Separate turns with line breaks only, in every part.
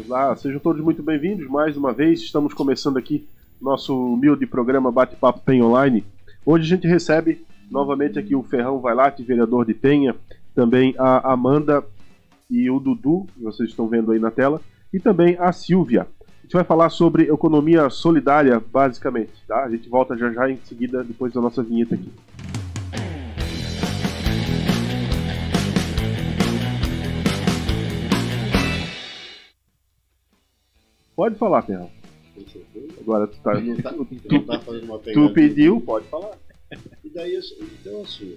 Vamos lá, sejam todos muito bem-vindos. Mais uma vez, estamos começando aqui nosso humilde programa Bate-Papo Penha Online. Hoje a gente recebe novamente aqui o Ferrão Vailate, vereador de Penha, também a Amanda e o Dudu, que vocês estão vendo aí na tela, e também a Silvia. A gente vai falar sobre economia solidária, basicamente, tá? A gente volta já já em seguida, depois da nossa vinheta aqui. Pode falar, Ferrão. Agora tu tá fazendo uma pegada. Tu pediu, pode falar.
E daí, então assim,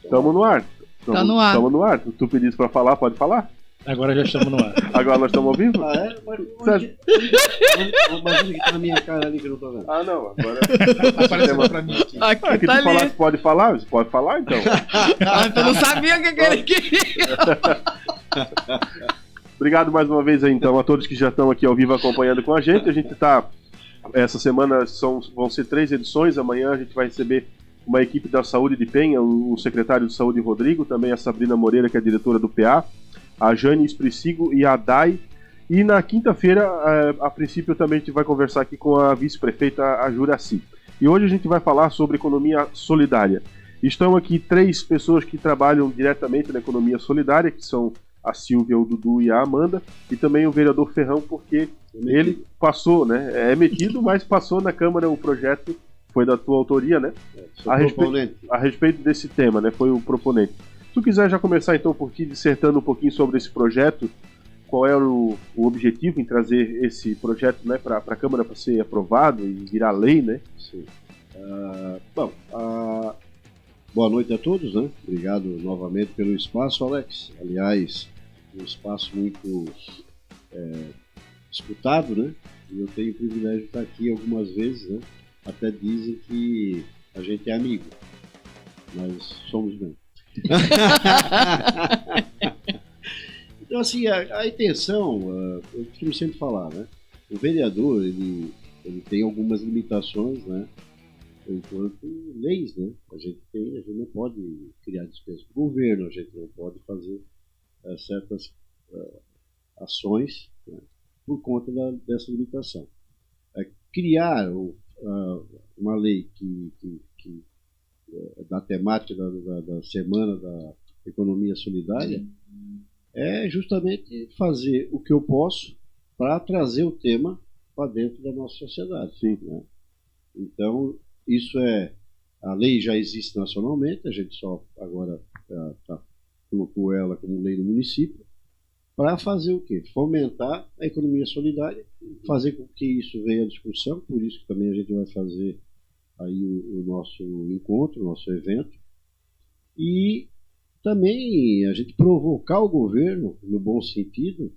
Estamos no ar.
Tá no ar.
Estamos no ar. Tu pedisse pra falar, pode falar?
Agora já estamos no ar.
Agora nós estamos ao vivo?
Ah, é? Mas que tá na minha cara ali que eu não tô vendo.
Ah, não. Agora
Apareceu pra mim aqui.
Aqui
que
tá
tu falar,
ali.
pode falar? Você pode falar, então.
Ah, então não sabia o que ele queria.
Obrigado mais uma vez aí, então, a todos que já estão aqui ao vivo acompanhando com a gente. A gente tá... Essa semana vão ser 3 edições. Amanhã a gente vai receber uma equipe da Saúde de Penha, o secretário de Saúde Rodrigo, também a Sabrina Moreira, que é a diretora do PA, a Jane Espricigo e a Dai. E na quinta-feira, a princípio, também a gente vai conversar aqui com a vice-prefeita, a Juraci. E hoje a gente vai falar sobre economia solidária. Estão aqui 3 pessoas que trabalham diretamente na economia solidária, que são a Silvia, o Dudu e a Amanda, e também o vereador Ferrão, porque ele passou, né? É metido, mas passou na Câmara o projeto, foi da tua autoria, né? A respeito desse tema, né? Foi o proponente. Se tu quiser já começar então por ti, dissertando um pouquinho sobre esse projeto, qual era o objetivo em trazer esse projeto, né, para a Câmara para ser aprovado e virar lei, né?
Sim. Boa noite a todos, né? Obrigado novamente pelo espaço, Alex. Aliás, um espaço muito disputado, né? E eu tenho o privilégio de estar aqui algumas vezes, né? Até dizem que a gente é amigo, mas somos mesmo. Então, assim, a intenção, eu costumo sempre falar, né? O vereador, ele tem algumas limitações, né? Enquanto leis, né? A gente não pode criar despesas do governo, a gente não pode fazer certas ações, né, por conta dessa limitação. Criar uma lei que da temática da Semana da Economia Solidária é justamente fazer o que eu posso para trazer o tema para dentro da nossa sociedade.
Sim.
Né? Então, a lei já existe nacionalmente, a gente só agora colocou ela como lei do município, para fazer o quê? Fomentar a economia solidária, fazer com que isso venha à discussão, por isso que também a gente vai fazer aí o nosso encontro, o nosso evento, e também a gente provocar o governo, no bom sentido,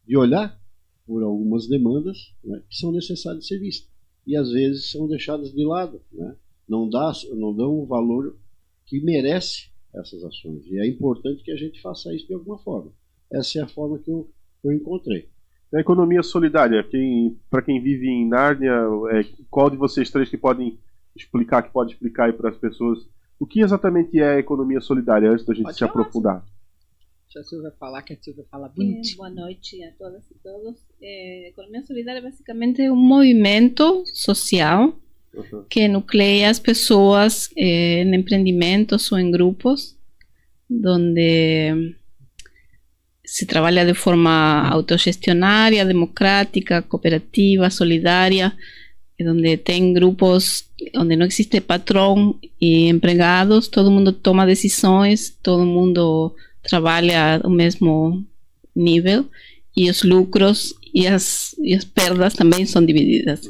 de olhar por algumas demandas, né, que são necessárias de ser vistas. E às vezes são deixadas de lado, né? Não dão o valor que merece essas ações. E é importante que a gente faça isso de alguma forma. Essa é a forma que eu encontrei.
A economia solidária, para quem vive em Nárnia, qual de vocês 3 que pode explicar aí para as pessoas o que exatamente é a economia solidária, antes da gente se aprofundar?
Se a Silvia falar, que a Silvia fala bonitinho.
Boa noite a todas e todos. Economia solidária basicamente é um movimento social que nuclea as pessoas em empreendimentos ou em grupos onde se trabalha de forma autogestionária, democrática, cooperativa, solidária, onde tem grupos onde não existe patrão e empregados, todo mundo toma decisões, todo mundo trabalha ao mesmo nível e os lucros e as perdas também são divididas.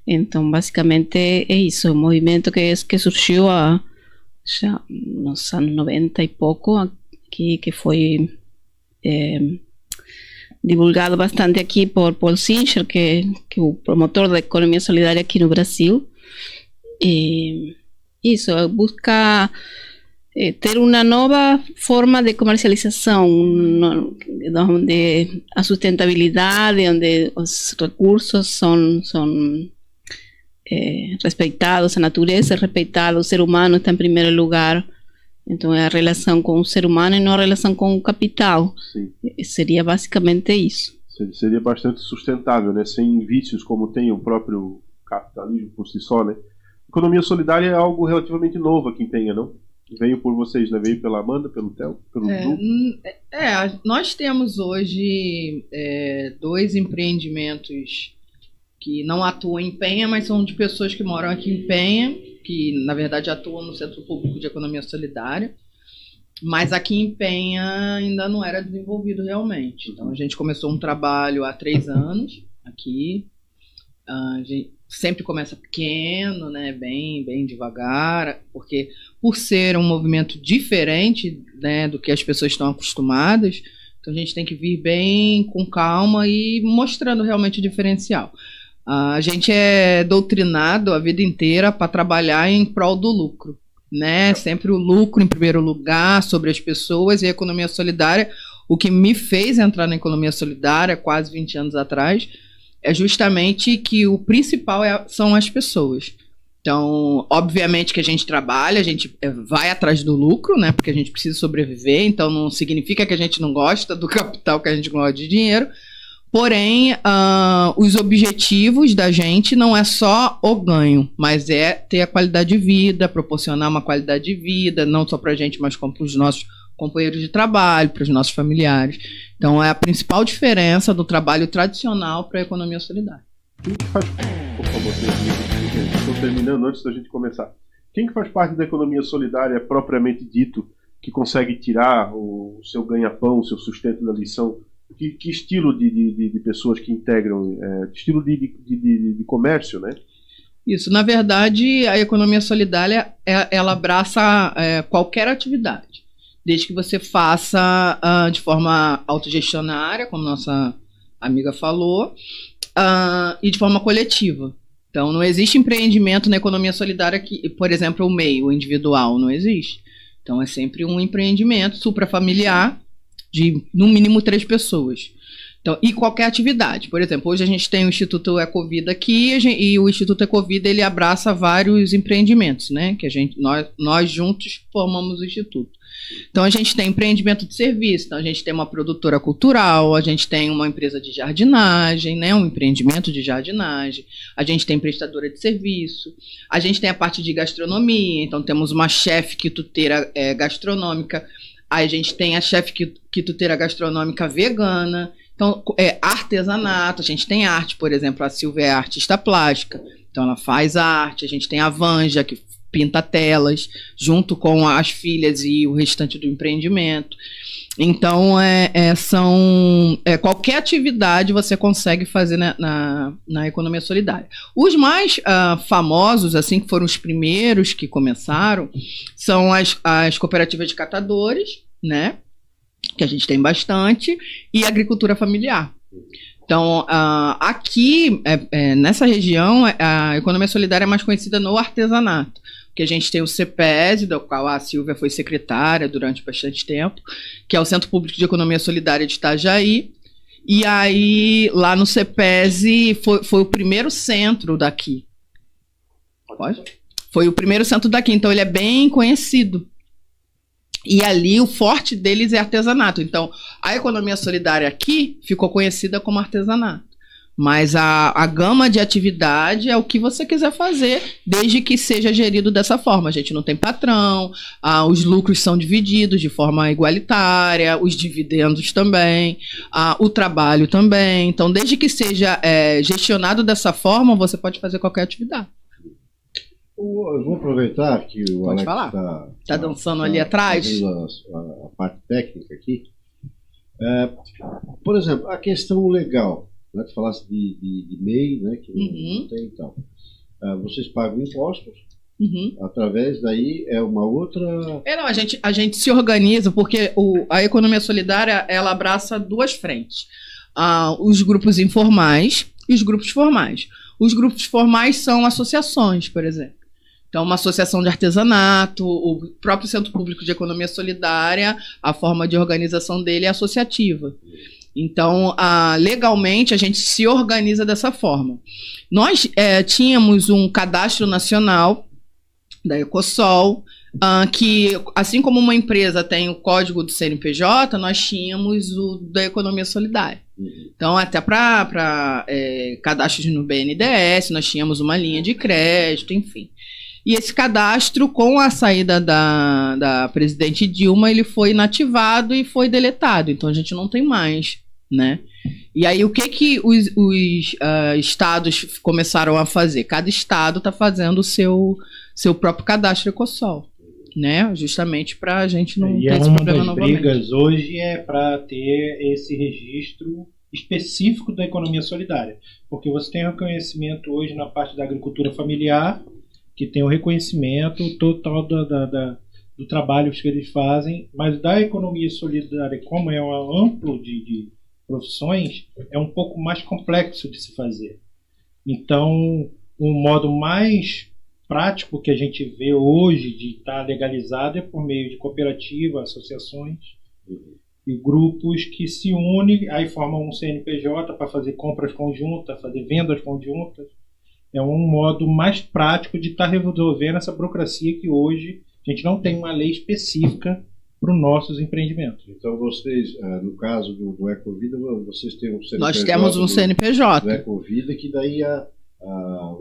Então, basicamente é isso, um movimento que surgiu já nos anos 90 e pouco, que foi divulgado bastante aqui por Paul Singer, que é o promotor da economia solidária aqui no Brasil. E isso, busca ter uma nova forma de comercialização, onde a sustentabilidade, onde os recursos são respeitados, a natureza é respeitada, o ser humano está em primeiro lugar. Então é a relação com o ser humano e não a relação com o capital.
Sim.
Seria basicamente isso.
Seria bastante sustentável, né? Sem vícios como tem o próprio capitalismo por si só, né? Economia solidária é algo relativamente novo aqui em Penha, não? Veio por vocês, né? Veio pela Amanda, pelo Theo, pelo grupo?
Nós temos hoje 2 empreendimentos que não atuam em Penha, mas são de pessoas que moram aqui em Penha, que na verdade atuam no Centro Público de Economia Solidária, mas aqui em Penha ainda não era desenvolvido realmente. Então a gente começou um trabalho há 3 anos aqui. A gente sempre começa pequeno, né, bem devagar, porque por ser um movimento diferente, né, do que as pessoas estão acostumadas, então a gente tem que vir bem com calma e mostrando realmente o diferencial. A gente é doutrinado a vida inteira para trabalhar em prol do lucro, né? Sempre o lucro em primeiro lugar, sobre as pessoas, e a economia solidária. O que me fez entrar na economia solidária quase 20 anos atrás é justamente que o principal são as pessoas. Então, obviamente que a gente trabalha, a gente vai atrás do lucro, né? Porque a gente precisa sobreviver, então não significa que a gente não gosta do capital, que a gente gosta de dinheiro. Porém, os objetivos da gente não é só o ganho, mas é ter a qualidade de vida, proporcionar uma qualidade de vida, não só para a gente, mas como para os nossos companheiros de trabalho, para os nossos familiares. Então, é a principal diferença do trabalho tradicional para a economia solidária.
Quem que faz... Por favor, estou terminando antes da gente começar. Quem que faz parte da economia solidária propriamente dito, que consegue tirar o seu ganha-pão, o seu sustento da lição? Que estilo de pessoas que integram? Estilo de comércio, né?
Isso, na verdade, a economia solidária, ela abraça qualquer atividade, desde que você faça de forma autogestionária, como nossa amiga falou, e de forma coletiva. Então, não existe empreendimento na economia solidária que, por exemplo, o MEI, o individual, não existe. Então, é sempre um empreendimento suprafamiliar de, no mínimo, 3 pessoas. Então, e qualquer atividade. Por exemplo, hoje a gente tem o Instituto Ecovida aqui, e o Instituto Ecovida, ele abraça vários empreendimentos, né? Que nós juntos formamos o Instituto. Então, a gente tem empreendimento de serviço, então a gente tem uma produtora cultural, a gente tem uma empresa de jardinagem, né, um empreendimento de jardinagem, a gente tem prestadora de serviço, a gente tem a parte de gastronomia, então temos uma chefe quituteira gastronômica, a gente tem a chefe quituteira gastronômica vegana, então artesanato, a gente tem arte, por exemplo, a Silvia é artista plástica, então ela faz arte, a gente tem a Vanja, que pinta telas, junto com as filhas e o restante do empreendimento. Então, qualquer atividade você consegue fazer na economia solidária. Os mais famosos, assim, que foram os primeiros que começaram, são as cooperativas de catadores, né? Que a gente tem bastante, e a agricultura familiar. Então, aqui, nessa região, a economia solidária é mais conhecida no artesanato, porque a gente tem o CEPES, do qual a Silvia foi secretária durante bastante tempo, que é o Centro Público de Economia Solidária de Itajaí, e aí, lá no CEPES, foi o primeiro centro daqui. Pode? Foi o primeiro centro daqui, então ele é bem conhecido. E ali o forte deles é artesanato. Então, a economia solidária aqui ficou conhecida como artesanato. Mas a gama de atividade é o que você quiser fazer, desde que seja gerido dessa forma. A gente não tem patrão, os lucros são divididos de forma igualitária, os dividendos também, o trabalho também. Então, desde que seja gestionado dessa forma, você pode fazer qualquer atividade.
Eu vou aproveitar que o
Pode
Alex
falar. Está dançando ali atrás.
A parte técnica aqui. Por exemplo, a questão legal, né, tu falaste de MEI, né, que não tem e tal. Vocês pagam impostos, através daí uma outra...
Não, a gente se organiza, porque a economia solidária, ela abraça 2 frentes. Os grupos informais e os grupos formais. Os grupos formais são associações, por exemplo. Então, uma associação de artesanato, o próprio Centro Público de Economia Solidária, a forma de organização dele é associativa. Então, legalmente, a gente se organiza dessa forma. Nós tínhamos um cadastro nacional da Ecosol, que, assim como uma empresa tem o código do CNPJ, nós tínhamos o da economia solidária. Então, até para cadastros no BNDES, nós tínhamos uma linha de crédito, enfim. E esse cadastro, com a saída da presidente Dilma, ele foi inativado e foi deletado. Então, a gente não tem mais, né? E aí, o que os estados começaram a fazer? Cada estado está fazendo o seu próprio cadastro Ecosol, né? Justamente para a gente não ter esse problema novamente.
E uma das brigas hoje é para ter esse registro específico da economia solidária, porque você tem reconhecimento hoje na parte da agricultura familiar, que tem o reconhecimento total do trabalho que eles fazem, mas da economia solidária, como é um amplo de profissões, é um pouco mais complexo de se fazer. Então, o modo mais prático que a gente vê hoje de estar legalizado é por meio de cooperativas, associações e grupos que se unem, aí formam um CNPJ para fazer compras conjuntas, fazer vendas conjuntas. É um modo mais prático de estar resolvendo essa burocracia que hoje a gente não tem uma lei específica para os nossos empreendimentos.
Então vocês, no caso do Ecovida, vocês têm um CNPJ.
Nós temos um CNPJ.
Do Ecovida, que daí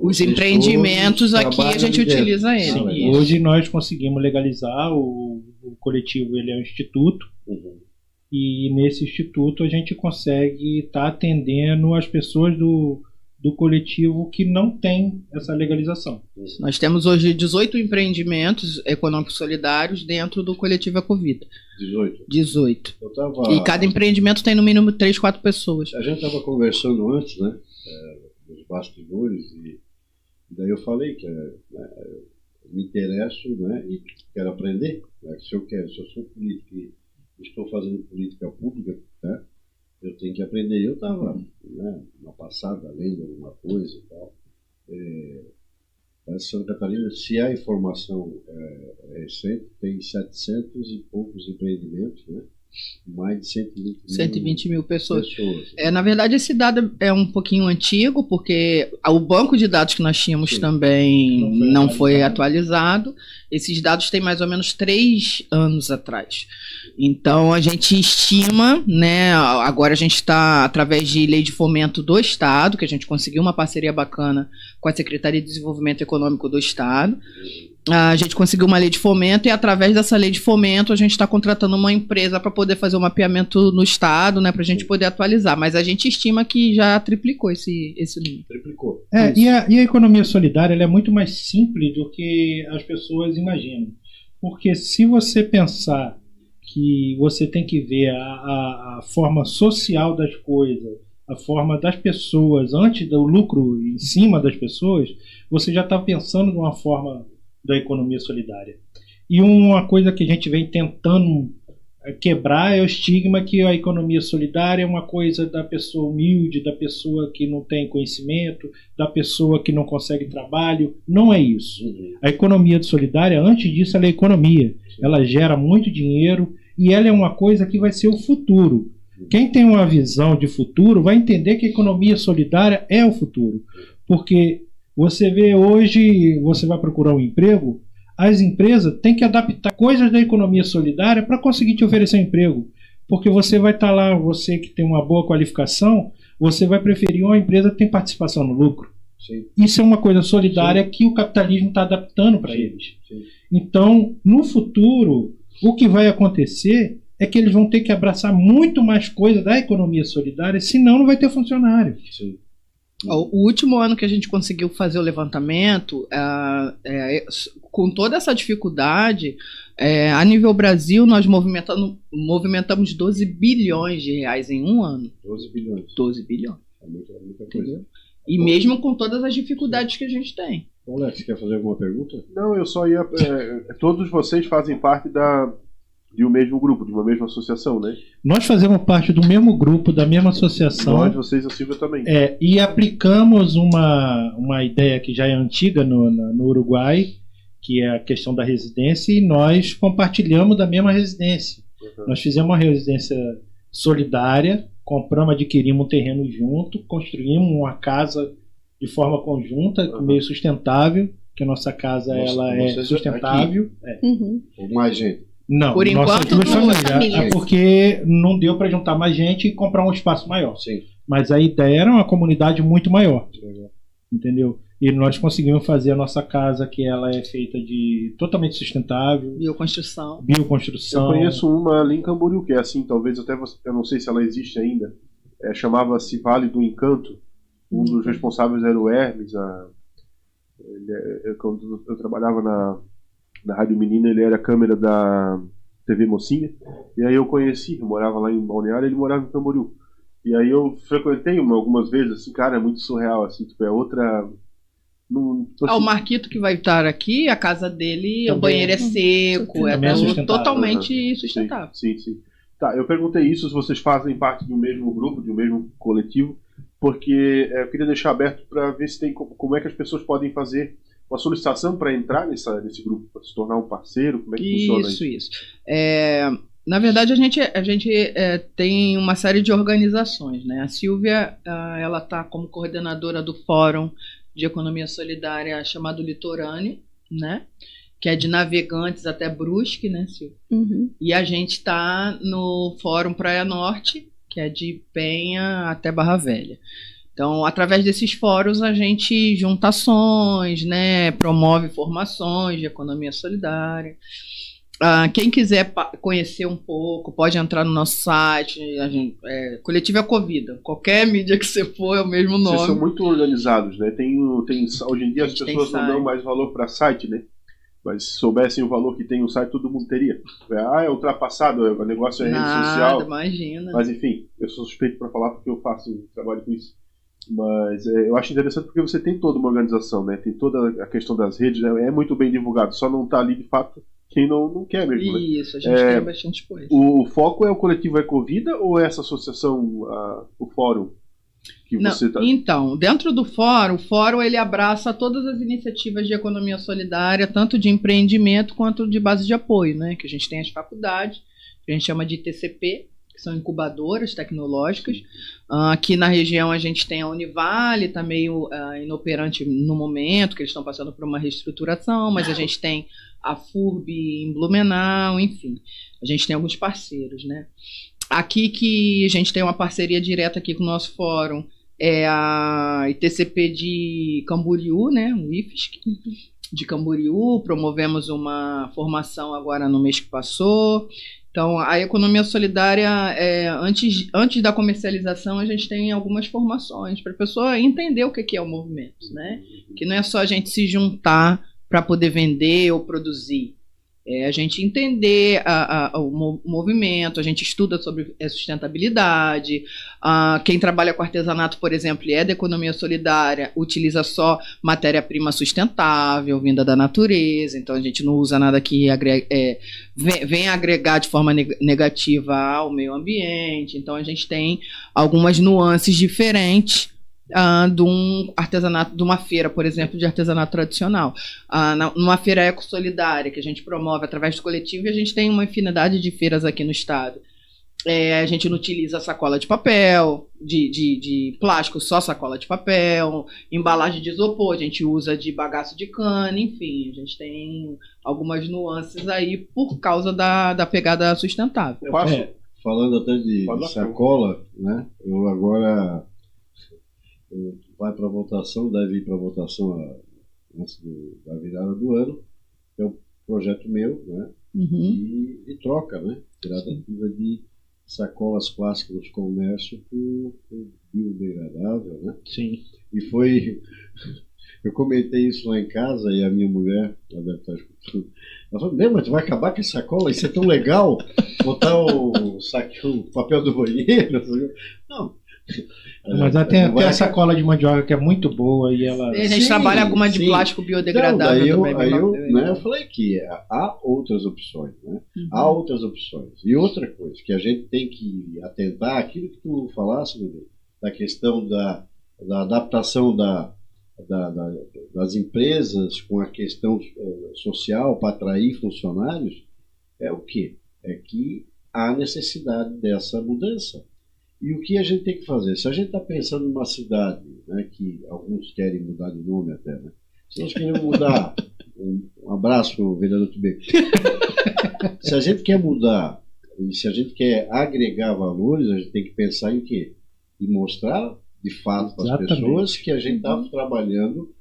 os empreendimentos aqui a gente utiliza ele.
Sim, hoje nós conseguimos legalizar, o coletivo ele é um instituto, e nesse instituto a gente consegue estar atendendo as pessoas do coletivo que não tem essa legalização.
Nós temos hoje 18 empreendimentos econômicos solidários dentro do coletivo Ecovida. 18. E cada empreendimento tem no mínimo 3, 4 pessoas.
A gente estava conversando antes, né, nos bastidores, e daí eu falei que me interesso, né, e quero aprender. Né, se eu sou político e estou fazendo política pública, né, eu tenho que aprender. Eu estava, né, na passada, lendo alguma coisa e tal. Santa Catarina, se a informação é recente, tem 700 e poucos empreendimentos, né? Mais de
120 mil pessoas. Na verdade, esse dado é um pouquinho antigo, porque o banco de dados que nós tínhamos também não foi atualizado. Esses dados têm mais ou menos 3 anos atrás. Então, a gente estima, né, agora a gente está, através de lei de fomento do Estado, que a gente conseguiu uma parceria bacana com a Secretaria de Desenvolvimento Econômico do Estado. A gente conseguiu uma lei de fomento e, através dessa lei de fomento, a gente está contratando uma empresa para poder fazer o mapeamento no Estado, né, para a gente poder atualizar. Mas a gente estima que já triplicou esse número.
Triplicou.
E a economia solidária ela é muito mais simples do que as pessoas imaginam. Porque se você pensar que você tem que ver a forma social das coisas, a forma das pessoas, antes do lucro em cima das pessoas, você já está pensando numa forma da economia solidária. E uma coisa que a gente vem tentando quebrar é o estigma que a economia solidária é uma coisa da pessoa humilde, da pessoa que não tem conhecimento, da pessoa que não consegue trabalho. Não é isso. A economia solidária, antes disso, ela é economia. Ela gera muito dinheiro e ela é uma coisa que vai ser o futuro. Quem tem uma visão de futuro vai entender que a economia solidária é o futuro. Porque você vê hoje, você vai procurar um emprego, as empresas têm que adaptar coisas da economia solidária para conseguir te oferecer um emprego. Porque você vai estar lá, você que tem uma boa qualificação, você vai preferir uma empresa que tem participação no lucro. Sim. Isso é uma coisa solidária que o capitalismo está adaptando para eles. Sim. Então, no futuro, o que vai acontecer é que eles vão ter que abraçar muito mais coisa da economia solidária, senão não vai ter funcionário. Sim.
O último ano que a gente conseguiu fazer o levantamento, com toda essa dificuldade, a nível Brasil, nós movimentamos 12 bilhões de reais em um ano.
12 bilhões.
12 bilhões.
É muita coisa.
E mesmo com todas as dificuldades que a gente tem.
Alex, quer fazer alguma pergunta?
Não, eu só ia... todos vocês fazem parte de um mesmo grupo, de uma mesma associação, né?
Nós fazemos parte do mesmo grupo, da mesma associação.
Nós, vocês e a Silvia também.
E aplicamos uma ideia que já é antiga no Uruguai, que é a questão da residência, e nós compartilhamos da mesma residência. Nós fizemos uma residência solidária, compramos, adquirimos um terreno junto, construímos uma casa de forma conjunta, meio sustentável, que a nossa casa
Nossa,
ela é
vocês
sustentável.
Ou mais gente.
Não,
Por
nossas
enquanto,
duas
duas
famílias. É porque não deu para juntar mais gente e comprar um espaço maior.
Sim.
Mas a ideia era uma comunidade muito maior. Entendeu? E nós conseguimos fazer a nossa casa, que ela é feita de totalmente sustentável,
Bioconstrução.
bioconstrução.
Eu conheço uma ali em Camboriú, que é assim, talvez até você, eu não sei se ela existe ainda, chamava-se Vale do Encanto. Um dos responsáveis era o Hermes. Quando eu trabalhava na Rádio Menina, ele era câmera da TV Mocinha, e aí eu conheci, eu morava lá em Balneário, ele morava em Camboriú. E aí eu frequentei algumas vezes, assim, cara, é muito surreal, assim, tipo, é outra...
O Marquito que vai estar aqui, a casa dele,
Também.
o banheiro é seco,
Também é sustentável.
totalmente sustentável.
Sim, sim. Tá, eu perguntei isso se vocês fazem parte do mesmo grupo, do mesmo coletivo, porque eu queria deixar aberto para ver se tem como é que as pessoas podem fazer uma solicitação para entrar nesse grupo, para se tornar um parceiro, como é que funciona isso?
Isso. Na verdade, a gente tem uma série de organizações, né? A Silvia, ela está como coordenadora do Fórum de Economia Solidária chamado Litorâneo, né? Que é de Navegantes até Brusque, né, Silvia?
Uhum.
E a gente está no Fórum Praia Norte, que é de Penha até Barra Velha. Então, através desses fóruns, a gente junta ações, né, promove formações de economia solidária. Quem quiser conhecer um pouco, pode entrar no nosso site. Coletivo Ecovida. Qualquer mídia que você for é o mesmo nome.
Vocês são muito organizados, né? Hoje em dia as pessoas não dão mais valor para site, né? Mas se soubessem o valor que tem o site, todo mundo teria. É ultrapassado, o negócio é rede social.
Imagina.
Mas enfim, eu sou suspeito para falar porque eu trabalho com isso. Mas eu acho interessante porque você tem toda uma organização, né? Tem toda a questão das redes, né? É muito bem divulgado, só não está ali de fato quem não quer mesmo, né?
Isso, a gente tem bastante coisa.
O foco é o coletivo Ecovida ou é essa associação, o fórum? Que você tá...
Então, dentro do fórum, o fórum ele abraça todas as iniciativas de economia solidária, tanto de empreendimento quanto de base de apoio, né? Que a gente tem as faculdades, que a gente chama de TCP, que são incubadoras tecnológicas. Aqui na região a gente tem a Univale, está meio inoperante no momento, que eles estão passando por uma reestruturação, mas a gente tem a FURB em Blumenau, enfim. A gente tem alguns parceiros, né? Aqui que a gente tem uma parceria direta aqui com o nosso fórum é a ITCP de Camboriú, né? O IFSC de Camboriú. Promovemos uma formação agora no mês que passou. Então, a economia solidária, antes da comercialização, a gente tem algumas formações para a pessoa entender o que é o movimento, né? Que não é só a gente se juntar para poder vender ou produzir. A gente entender o movimento, a gente estuda sobre sustentabilidade. Quem trabalha com artesanato, por exemplo, e é da economia solidária, utiliza só matéria-prima sustentável, vinda da natureza. Então, a gente não usa nada que vem agregar de forma negativa ao meio ambiente. Então, a gente tem algumas nuances diferentes de um artesanato, de uma feira, por exemplo, de artesanato tradicional. Numa feira ecossolidária que a gente promove através do coletivo, e a gente tem uma infinidade de feiras aqui no estado. A gente não utiliza sacola de papel, de plástico, só sacola de papel, embalagem de isopor, a gente usa de bagaço de cana, enfim, a gente tem algumas nuances aí por causa da pegada sustentável.
Falando até de sacola, né? Eu agora... vai para votação, deve ir para votação antes da virada do ano. É um projeto meu, né?
Uhum.
E troca, né? Tratativa de sacolas plásticas nos comércios por biodegradável, né?
Sim.
E foi... Eu comentei isso lá em casa e a minha mulher, ela deve estar escutando, ela falou, mas tu vai acabar com essa sacola? Isso é tão legal, botar o papel do banheiro. Não.
Mas tem a sacola de mandioca que é muito boa e ela...
A gente trabalha com uma de plástico biodegradável
também. Eu falei que há outras opções, né? Uhum. Há outras opções. E outra coisa, que a gente tem que atentar, aquilo que tu falasse, da questão da adaptação das empresas com a questão social para atrair funcionários, é o quê? É que há necessidade dessa mudança. E o que a gente tem que fazer? Se a gente está pensando numa cidade, né, que alguns querem mudar de nome até, né? Se nós queremos mudar, um abraço para o vereador Tibeco. Se a gente quer mudar, e se a gente quer agregar valores, a gente tem que pensar em quê? E mostrar, de fato, para as pessoas que a gente está trabalhando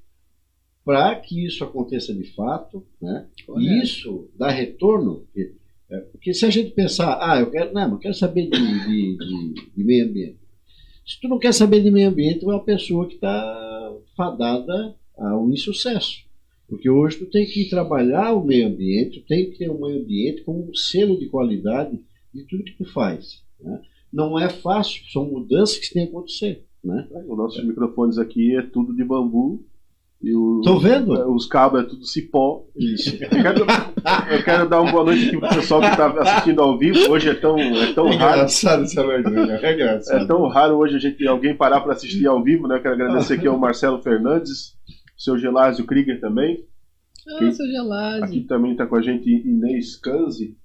para que isso aconteça de fato, né? E isso dá retorno. Porque se a gente pensar, eu quero saber de meio ambiente. Se tu não quer saber de meio ambiente, tu é uma pessoa que está fadada ao insucesso. Porque hoje tu tem que trabalhar o meio ambiente, tu tem que ter o meio ambiente como um selo de qualidade de tudo que tu faz. Né? Não é fácil, são mudanças que têm que acontecer. Né?
Os nossos microfones aqui é tudo de bambu.
Tô vendo?
Os cabos é tudo cipó.
Isso.
Eu quero dar uma boa noite aqui pro pessoal que está assistindo ao vivo. Hoje é tão raro.
Engraçado essa noite, é engraçado.
É tão raro hoje alguém parar para assistir ao vivo, né? Eu quero agradecer aqui ao Marcelo Fernandes, o seu Gelásio Krieger também.
Seu Gelásio.
Aqui também está com a gente Inês Canzi.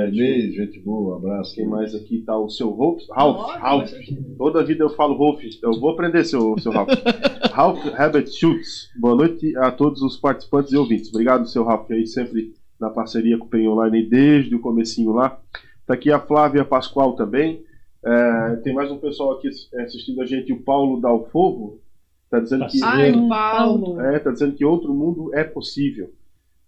Inês, gente boa, abraço.
Quem mais aqui está o seu Ralph. Toda a vida eu falo Rolf. Eu vou aprender, seu Ralph. Ralph Herbert Schultz. Boa noite a todos os participantes e ouvintes. Obrigado, seu Ralph, aí sempre na parceria com o PEN Online desde o comecinho lá. Está aqui a Flávia Pascoal também. Tem mais um pessoal aqui assistindo a gente, o Paulo Dalfovo. Está dizendo que
o Paulo.
Tá dizendo que outro mundo é possível.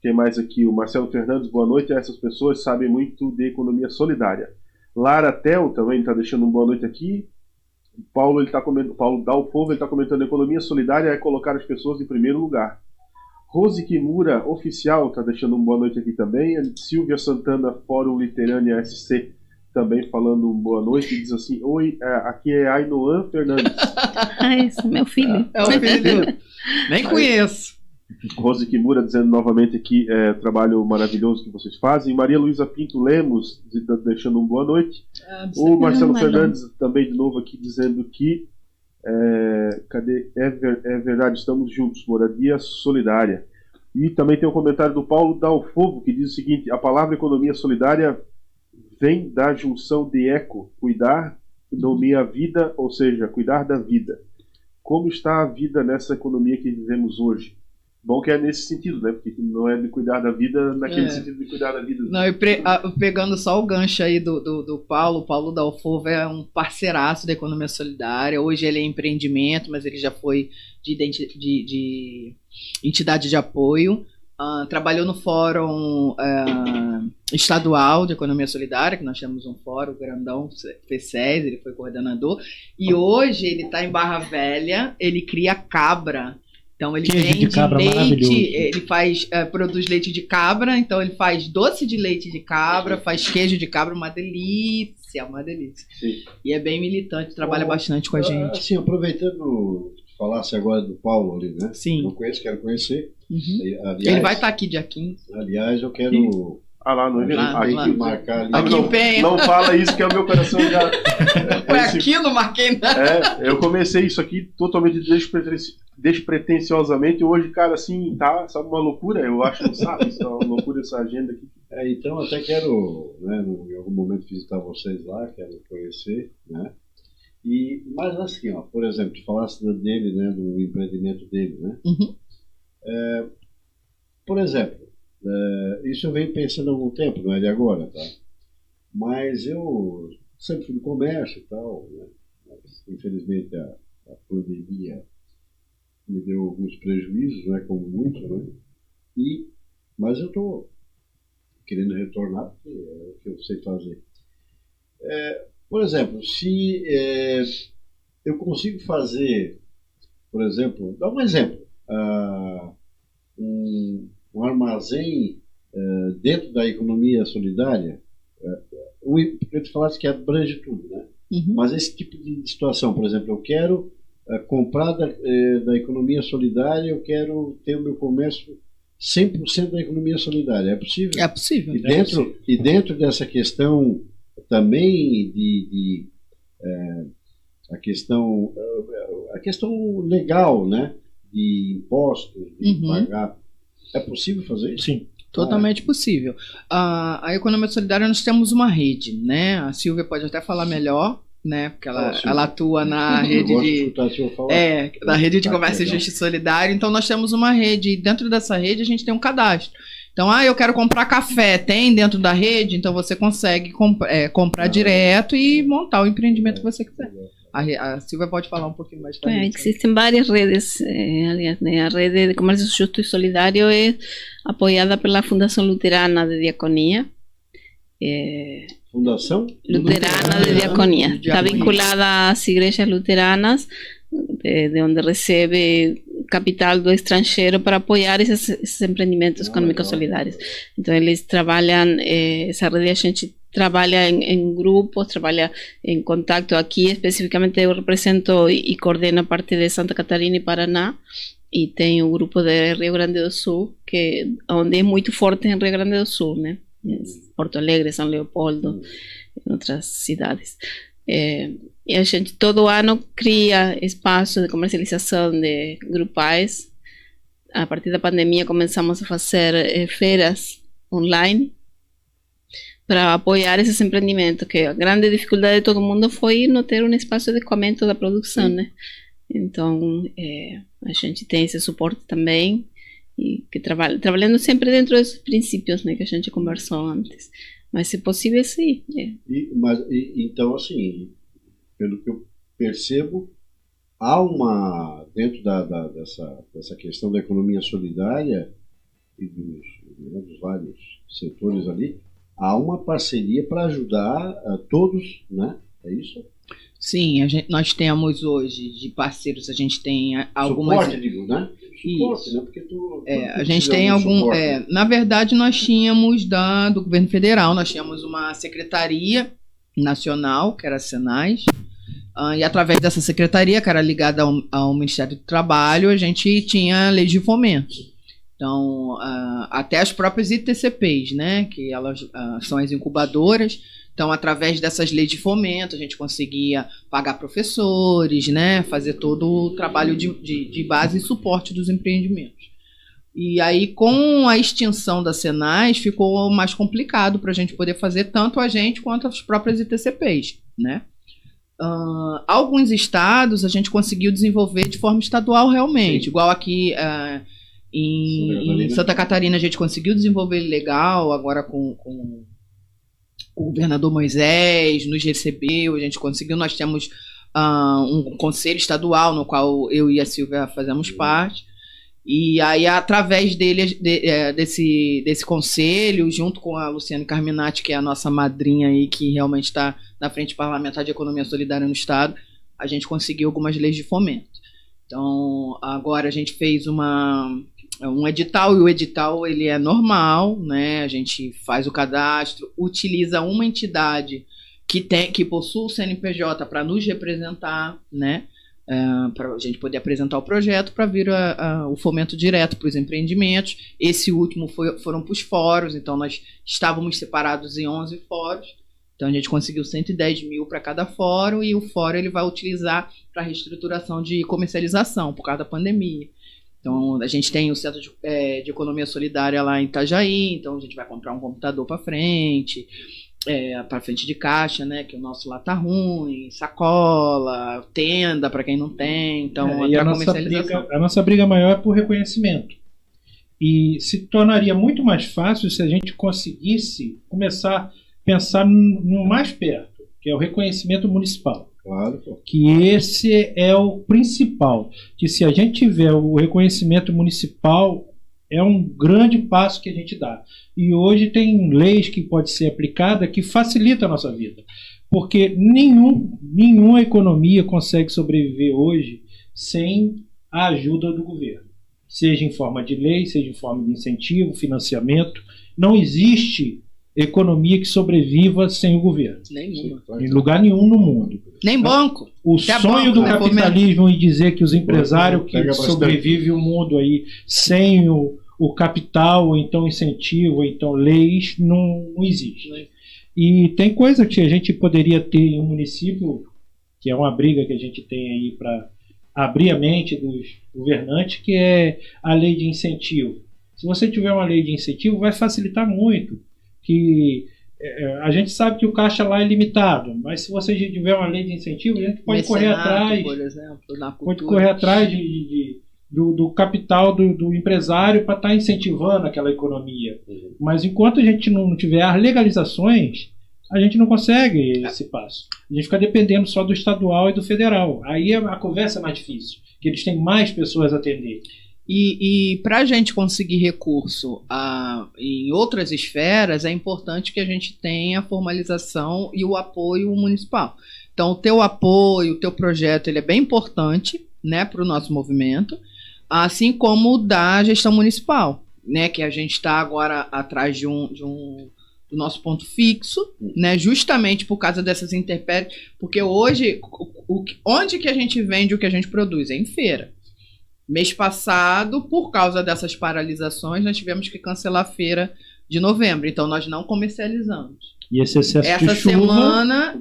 Tem mais aqui o Marcelo Fernandes, boa noite. Essas pessoas sabem muito de economia solidária. Lara Tel também está deixando uma boa noite aqui. O Paulo Dalfovo está comentando: economia solidária é colocar as pessoas em primeiro lugar. Rose Kimura, oficial, está deixando uma boa noite aqui também. A Silvia Santana, Fórum Literânia SC, também falando uma boa noite. Diz assim: oi, aqui é Ainoan Fernandes.
Esse é meu filho.
É o filho. Nem conheço.
Rose Kimura dizendo novamente aqui, trabalho maravilhoso que vocês fazem. Maria Luísa Pinto Lemos deixando uma boa noite. O Marcelo Fernandes também de novo aqui dizendo que é verdade, estamos juntos, moradia solidária. E também tem um comentário do Paulo Dalfovo que diz o seguinte: a palavra economia solidária vem da junção de eco, cuidar da minha vida, ou seja, cuidar da vida. Como está a vida nessa economia que vivemos hoje? Bom que é nesse sentido, né? Porque não é de cuidar da vida naquele sentido de cuidar da vida.
Não, pegando só o gancho aí do Paulo, o Paulo Dalfovo é um parceiraço da economia solidária. Hoje ele é empreendimento, mas ele já foi de entidade de apoio. Trabalhou no Fórum Estadual de Economia Solidária, que nós temos um fórum grandão, FECES, ele foi coordenador. E hoje ele está em Barra Velha, ele cria cabra. Então ele vende leite, ele produz leite de cabra, então ele faz doce de leite de cabra, faz queijo de cabra, uma delícia. Sim. E é bem militante, trabalha bastante com a gente.
Assim, aproveitando, falasse agora do Paulo ali, né?
Sim.
Não conheço, quero conhecer.
Uhum. Aliás, ele vai estar aqui dia 15.
Aliás, eu quero...
lá no evento.
Marcar ali.
Aqui em Penha.
Não fala isso que é o meu coração já...
Foi aqui, não marquei nada.
Eu comecei isso aqui totalmente despretensiosamente. Hoje, cara, assim, sabe, uma loucura. Eu acho, sabe, isso é uma loucura essa agenda aqui.
Então, até quero, né, em algum momento visitar vocês lá, quero conhecer, né? Mas assim, ó, por exemplo, tu falaste dele, né, do empreendimento dele, né?
Uhum.
Por exemplo, isso eu venho pensando há algum tempo, não é de agora, tá? Mas eu sempre fui no comércio e tal, né? Mas, infelizmente a pandemia me deu alguns prejuízos, né? Como muito, né? Mas eu estou querendo retornar, porque é o que eu sei fazer. Por exemplo, se eu consigo fazer, por exemplo, dá um exemplo, um armazém dentro da economia solidária, eu te falasse que abrange tudo, né?
Uhum.
Mas esse tipo de situação, por exemplo, eu quero comprar da economia solidária, eu quero ter o meu comércio 100% da economia solidária, é possível?
É possível.
E dentro dessa questão também a questão legal, né? De impostos, de pagar. É possível fazer isso?
Sim.
Totalmente possível. A economia solidária, nós temos uma rede, né? A Silvia pode até falar melhor, né? Porque ela,
Sim.
ela atua na rede de... na rede de comércio justo e solidário. Então, nós temos uma rede, e dentro dessa rede a gente tem um cadastro. Então, eu quero comprar café, tem dentro da rede, então você consegue comprar direto e montar o empreendimento que você quiser. A Silvia pode falar um pouquinho mais para gente.
Existen varias redes, aliás, a rede de comercio justo y solidario es apoyada por la Fundación Luterana de Diaconía.
Fundação
Luterana de Diaconía. Está vinculada a las iglesias luteranas, de donde recibe capital do extranjero para apoiar esses empreendimentos econômicos solidários. Então, eles trabalham, essa rede a gente trabalha em grupos, trabalha em contato. Aqui, especificamente, eu represento e coordeno a parte de Santa Catarina e Paraná, e tem o grupo de Rio Grande do Sul, onde é muito forte em Rio Grande do Sul, né? Porto Alegre, São Leopoldo, em outras cidades. E a gente todo ano cria espaços de comercialização de grupais. A partir da pandemia começamos a fazer feiras online para apoiar esses empreendimentos, que a grande dificuldade de todo mundo foi não ter um espaço de escoamento da produção, né? Então, a gente tem esse suporte também, e que trabalhando sempre dentro desses princípios, né, que a gente conversou antes. Mas, se possível, sim.
Então, assim, pelo que eu percebo, há dentro dessa questão da economia solidária e dos vários setores ali, há uma parceria para ajudar a todos, né? É isso?
Sim, nós temos hoje de parceiros, a gente tem algumas...
Suporte, digo, né? Suporte,
isso.
né? Porque
a gente tem algum... na verdade, nós tínhamos do governo federal, nós tínhamos uma secretaria nacional, que era a Senais, e através dessa secretaria, que era ligada ao Ministério do Trabalho, a gente tinha leis de fomento. Então, até as próprias ITCPs, né, que elas são as incubadoras. Então, através dessas leis de fomento, a gente conseguia pagar professores, né, fazer todo o trabalho de base e suporte dos empreendimentos. E aí, com a extinção da Senais, ficou mais complicado para a gente poder fazer tanto a gente quanto as próprias ITCPs, né? Alguns estados a gente conseguiu desenvolver de forma estadual realmente, igual aqui em Santa Catarina a gente conseguiu desenvolver legal, agora com o governador Moisés nos recebeu, a gente conseguiu, nós temos um conselho estadual no qual eu e a Silvia fazemos parte, e aí através desse conselho, junto com a Luciane Carminati, que é a nossa madrinha aí, que realmente está na frente parlamentar de economia solidária no estado, a gente conseguiu algumas leis de fomento. Então, agora a gente fez um edital, e o edital ele é normal, né? A gente faz o cadastro, utiliza uma entidade que possui o CNPJ para nos representar, né? Para a gente poder apresentar o projeto para vir o fomento direto para os empreendimentos. Esse último foram para os fóruns, então nós estávamos separados em 11 fóruns, então a gente conseguiu 110 mil para cada fórum, e o fórum ele vai utilizar para reestruturação de comercialização por causa da pandemia. Então, a gente tem o Centro de Economia Solidária lá em Itajaí, então a gente vai comprar um computador para frente de caixa, né? Que o nosso lá tá ruim, sacola, tenda para quem não tem, então
e a nossa briga maior é por reconhecimento. E se tornaria muito mais fácil se a gente conseguisse começar a pensar no mais perto, que é o reconhecimento municipal.
Claro.
Que esse é o principal, que se a gente tiver o reconhecimento municipal, é um grande passo que a gente dá. E hoje tem leis que podem ser aplicadas que facilitam a nossa vida, porque nenhuma economia consegue sobreviver hoje sem a ajuda do governo, seja em forma de lei, seja em forma de incentivo, financiamento. Não existe economia que sobreviva sem o governo.
Nenhuma.
Em lugar nenhum no mundo.
Nem banco.
O sonho do capitalismo em dizer que os empresários que sobrevivem o mundo aí sem o capital, ou então incentivo, ou então leis, não existe. E tem coisa que a gente poderia ter em um município, que é uma briga que a gente tem aí para abrir a mente dos governantes, que é a lei de incentivo. Se você tiver uma lei de incentivo, vai facilitar muito, que a gente sabe que o caixa lá é limitado, mas se você tiver uma lei de incentivo, a gente pode correr atrás,
por exemplo, na
pode
cultura.
correr atrás do capital do empresário para estar incentivando aquela economia. Mas enquanto a gente não tiver as legalizações, a gente não consegue esse passo. A gente fica dependendo só do estadual e do federal. Aí a conversa é mais difícil, porque eles têm mais pessoas a atender.
E para a gente conseguir recurso em outras esferas, é importante que a gente tenha a formalização e o apoio municipal. Então, o teu apoio, o teu projeto, ele é bem importante, né, para o nosso movimento, assim como o da gestão municipal, né, que a gente está agora atrás do nosso ponto fixo, né, justamente por causa dessas intempéries, porque hoje, onde que a gente vende o que a gente produz? É em feira. Mês passado, por causa dessas paralisações, nós tivemos que cancelar a feira de novembro. Então, nós não comercializamos.
E esse excesso
Essa
de chuva...
semana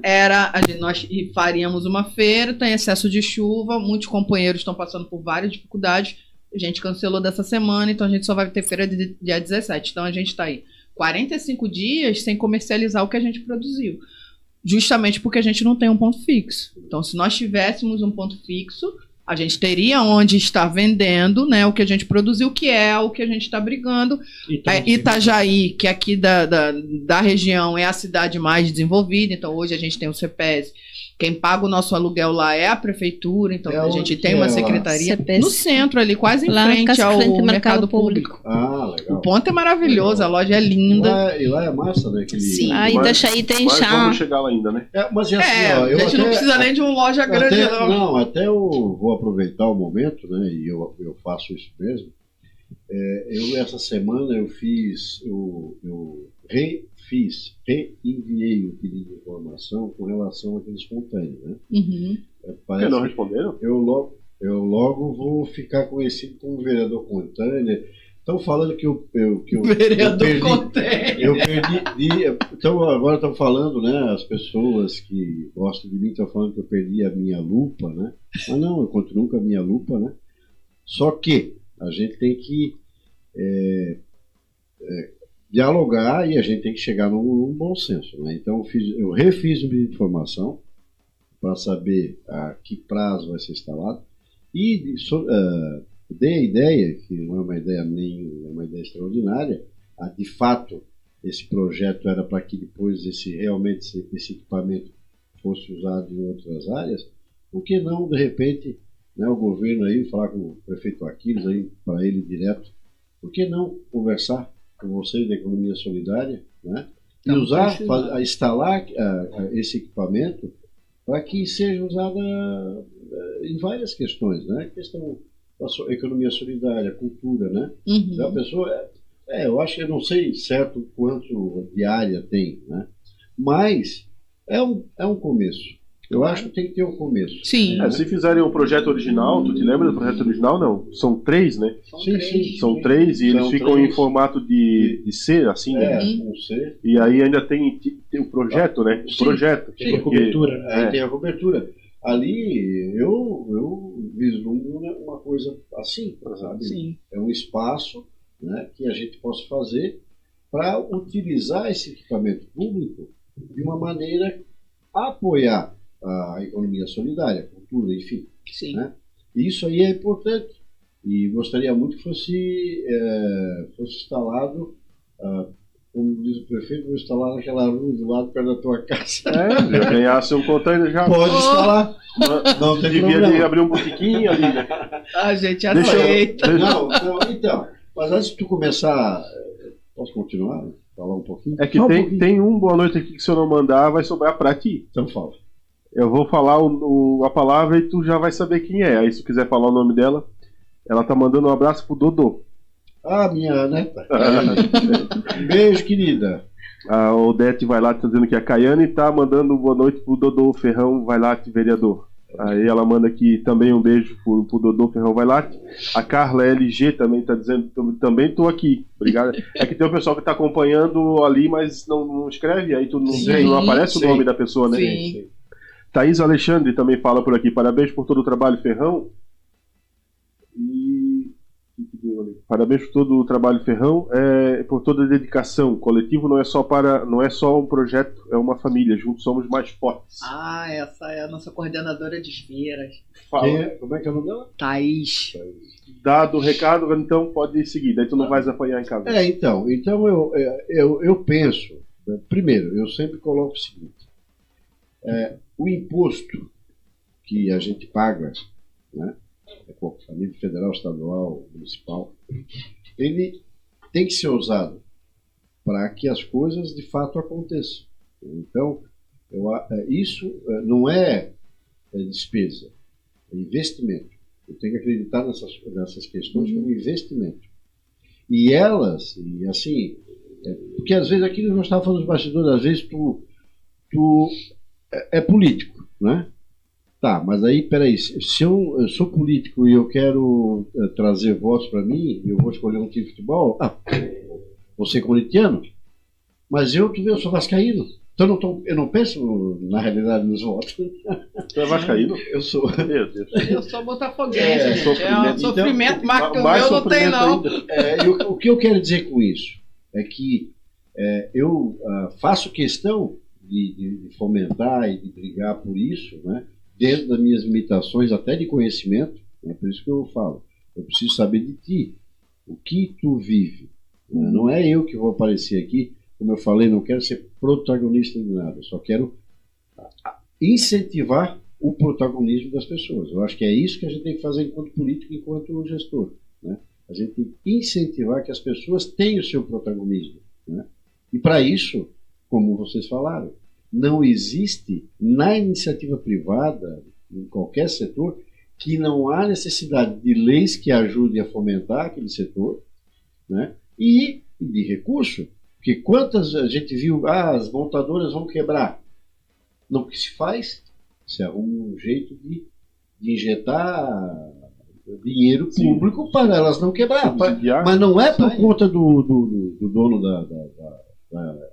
nós faríamos uma feira, tem excesso de chuva, muitos companheiros estão passando por várias dificuldades. A gente cancelou dessa semana, então a gente só vai ter feira dia 17. Então, a gente está aí 45 dias sem comercializar o que a gente produziu. Justamente porque a gente não tem um ponto fixo. Então, se nós tivéssemos um ponto fixo, a gente teria onde estar vendendo, né, o que a gente produziu, que é o que a gente está brigando. Itajaí, que aqui da região é a cidade mais desenvolvida, então hoje a gente tem o CEPES. Quem paga o nosso aluguel lá é a prefeitura, então a gente tem uma secretaria no centro ali, quase em frente ao mercado público.
Ah, legal.
O ponto é maravilhoso, a loja é linda.
E lá é massa, né?
Sim, aí Itajaí tem chá.
Vamos chegar lá ainda, né?
Mas assim, ó,
a gente não precisa nem de uma loja grande, não.
Até eu vou aproveitar o momento, né? E eu faço isso mesmo. Essa semana eu reenviei o pedido de informação com relação àqueles espontâneos, né?
Uhum.
Por que não responderam?
Eu logo vou ficar conhecido como vereador Contânia. Estão falando que eu
vereador Contânia.
Eu perdi. Então agora estão falando, né? As pessoas que gostam de mim estão falando que eu perdi a minha lupa, né? Mas não, eu continuo com a minha lupa, né? Só que a gente tem que dialogar e a gente tem que chegar num bom senso, né? Então eu refiz o pedido de informação para saber a que prazo vai ser instalado e dei a ideia, que não é uma ideia uma ideia extraordinária, de fato esse projeto era para que depois realmente esse equipamento fosse usado em outras áreas. Por que não, de repente, né, o governo aí, falar com o prefeito Aquiles aí, para ele direto, por que não conversar com vocês da economia solidária, né? E instalar esse equipamento para que seja usada em várias questões, né? Questão da economia solidária, cultura, né?
Uhum.
Então, a pessoa, eu acho que eu não sei certo quanto de área tem, né? Mas é um começo. Eu acho que tem que ter um começo.
Sim.
Se fizerem um projeto original, tu te lembra do projeto original? Não. São 3, né?
Sim.
São 3 e eles ficam em formato de C, assim, né?
Um C.
E aí ainda tem o projeto, né? O projeto.
Tem a cobertura, né?
Tem a cobertura. Ali eu vislumbro uma coisa assim, sabe?
Sim.
É um espaço, né, que a gente possa fazer para utilizar esse equipamento público de uma maneira a apoiar a economia solidária, a cultura, enfim.
Sim.
Né? Isso aí é importante e gostaria muito que fosse instalado, como diz o prefeito, vou instalar naquela rua do lado perto da tua casa.
Se eu ganhasse um container já.
Pode instalar. Não tem
Devia
problema.
de abrir um botiquinho ali, né?
A gente aceita.
Então, mas antes de tu começar, posso continuar? Falar um pouquinho?
É que tem um boa noite aqui que se eu não mandar vai sobrar pra ti.
Então fala.
Eu vou falar a palavra e tu já vai saber quem é. Aí se tu quiser falar o nome dela, ela tá mandando um abraço pro Dodô.
Minha neta. Beijo, querida.
A Odete Vailate tá dizendo que é a Caiane tá mandando boa noite pro Dodô Ferrão Vailate, vereador. Aí ela manda aqui também um beijo pro Dodô Ferrão Vailate. A Carla LG também tá dizendo, também tô aqui. Obrigado. É que tem um pessoal que tá acompanhando ali, mas não escreve, aí tu não aparece o nome da pessoa, né?
Sim.
Thaís Alexandre também fala por aqui. Parabéns por todo o trabalho, Ferrão. E o que deu ali? Parabéns por todo o trabalho, Ferrão, por toda a dedicação. O coletivo não é só um projeto, é uma família. Juntos somos mais fortes.
Essa é a nossa coordenadora de feiras.
Como é que é o nome dela?
Thaís.
Dado o recado, então pode seguir. Daí tu não vais apanhar em casa.
Então eu penso, primeiro, eu sempre coloco o seguinte, o imposto que a gente paga, né, a nível federal, estadual, municipal, ele tem que ser usado para que as coisas de fato aconteçam. Então, isso não é despesa, é investimento. Eu tenho que acreditar nessas questões como investimento. E assim, porque às vezes aqui nós estávamos falando dos bastidores, às vezes tu é político, né? Tá, mas aí, peraí, se eu sou político e eu quero trazer votos para mim, eu vou escolher um time de futebol, vou ser corintiano, mas tu vê, eu sou vascaíno, então eu não penso na realidade nos votos.
Tu é vascaíno?
Eu sou.
Meu Deus.
Eu sou botafoguense, gente.
Sofrimento.
Sofrimento, mais que o
mais
meu não tem, não.
O que eu quero dizer com isso é que eu faço questão de fomentar e de brigar por isso, né? Dentro das minhas limitações, até de conhecimento, é por isso que eu falo. Eu preciso saber de ti, o que tu vive. Né? Não é eu que vou aparecer aqui, como eu falei, não quero ser protagonista de nada, só quero incentivar o protagonismo das pessoas. Eu acho que é isso que a gente tem que fazer enquanto político, enquanto gestor. Né? A gente tem que incentivar que as pessoas tenham o seu protagonismo. Né? E para isso, como vocês falaram, não existe na iniciativa privada, em qualquer setor, que não há necessidade de leis que ajudem a fomentar aquele setor, né? E de recurso, porque quantas a gente viu, as montadoras vão quebrar. Não, o que se faz? Se arruma um jeito de injetar dinheiro público para elas não quebrar. Mas não é por conta do dono da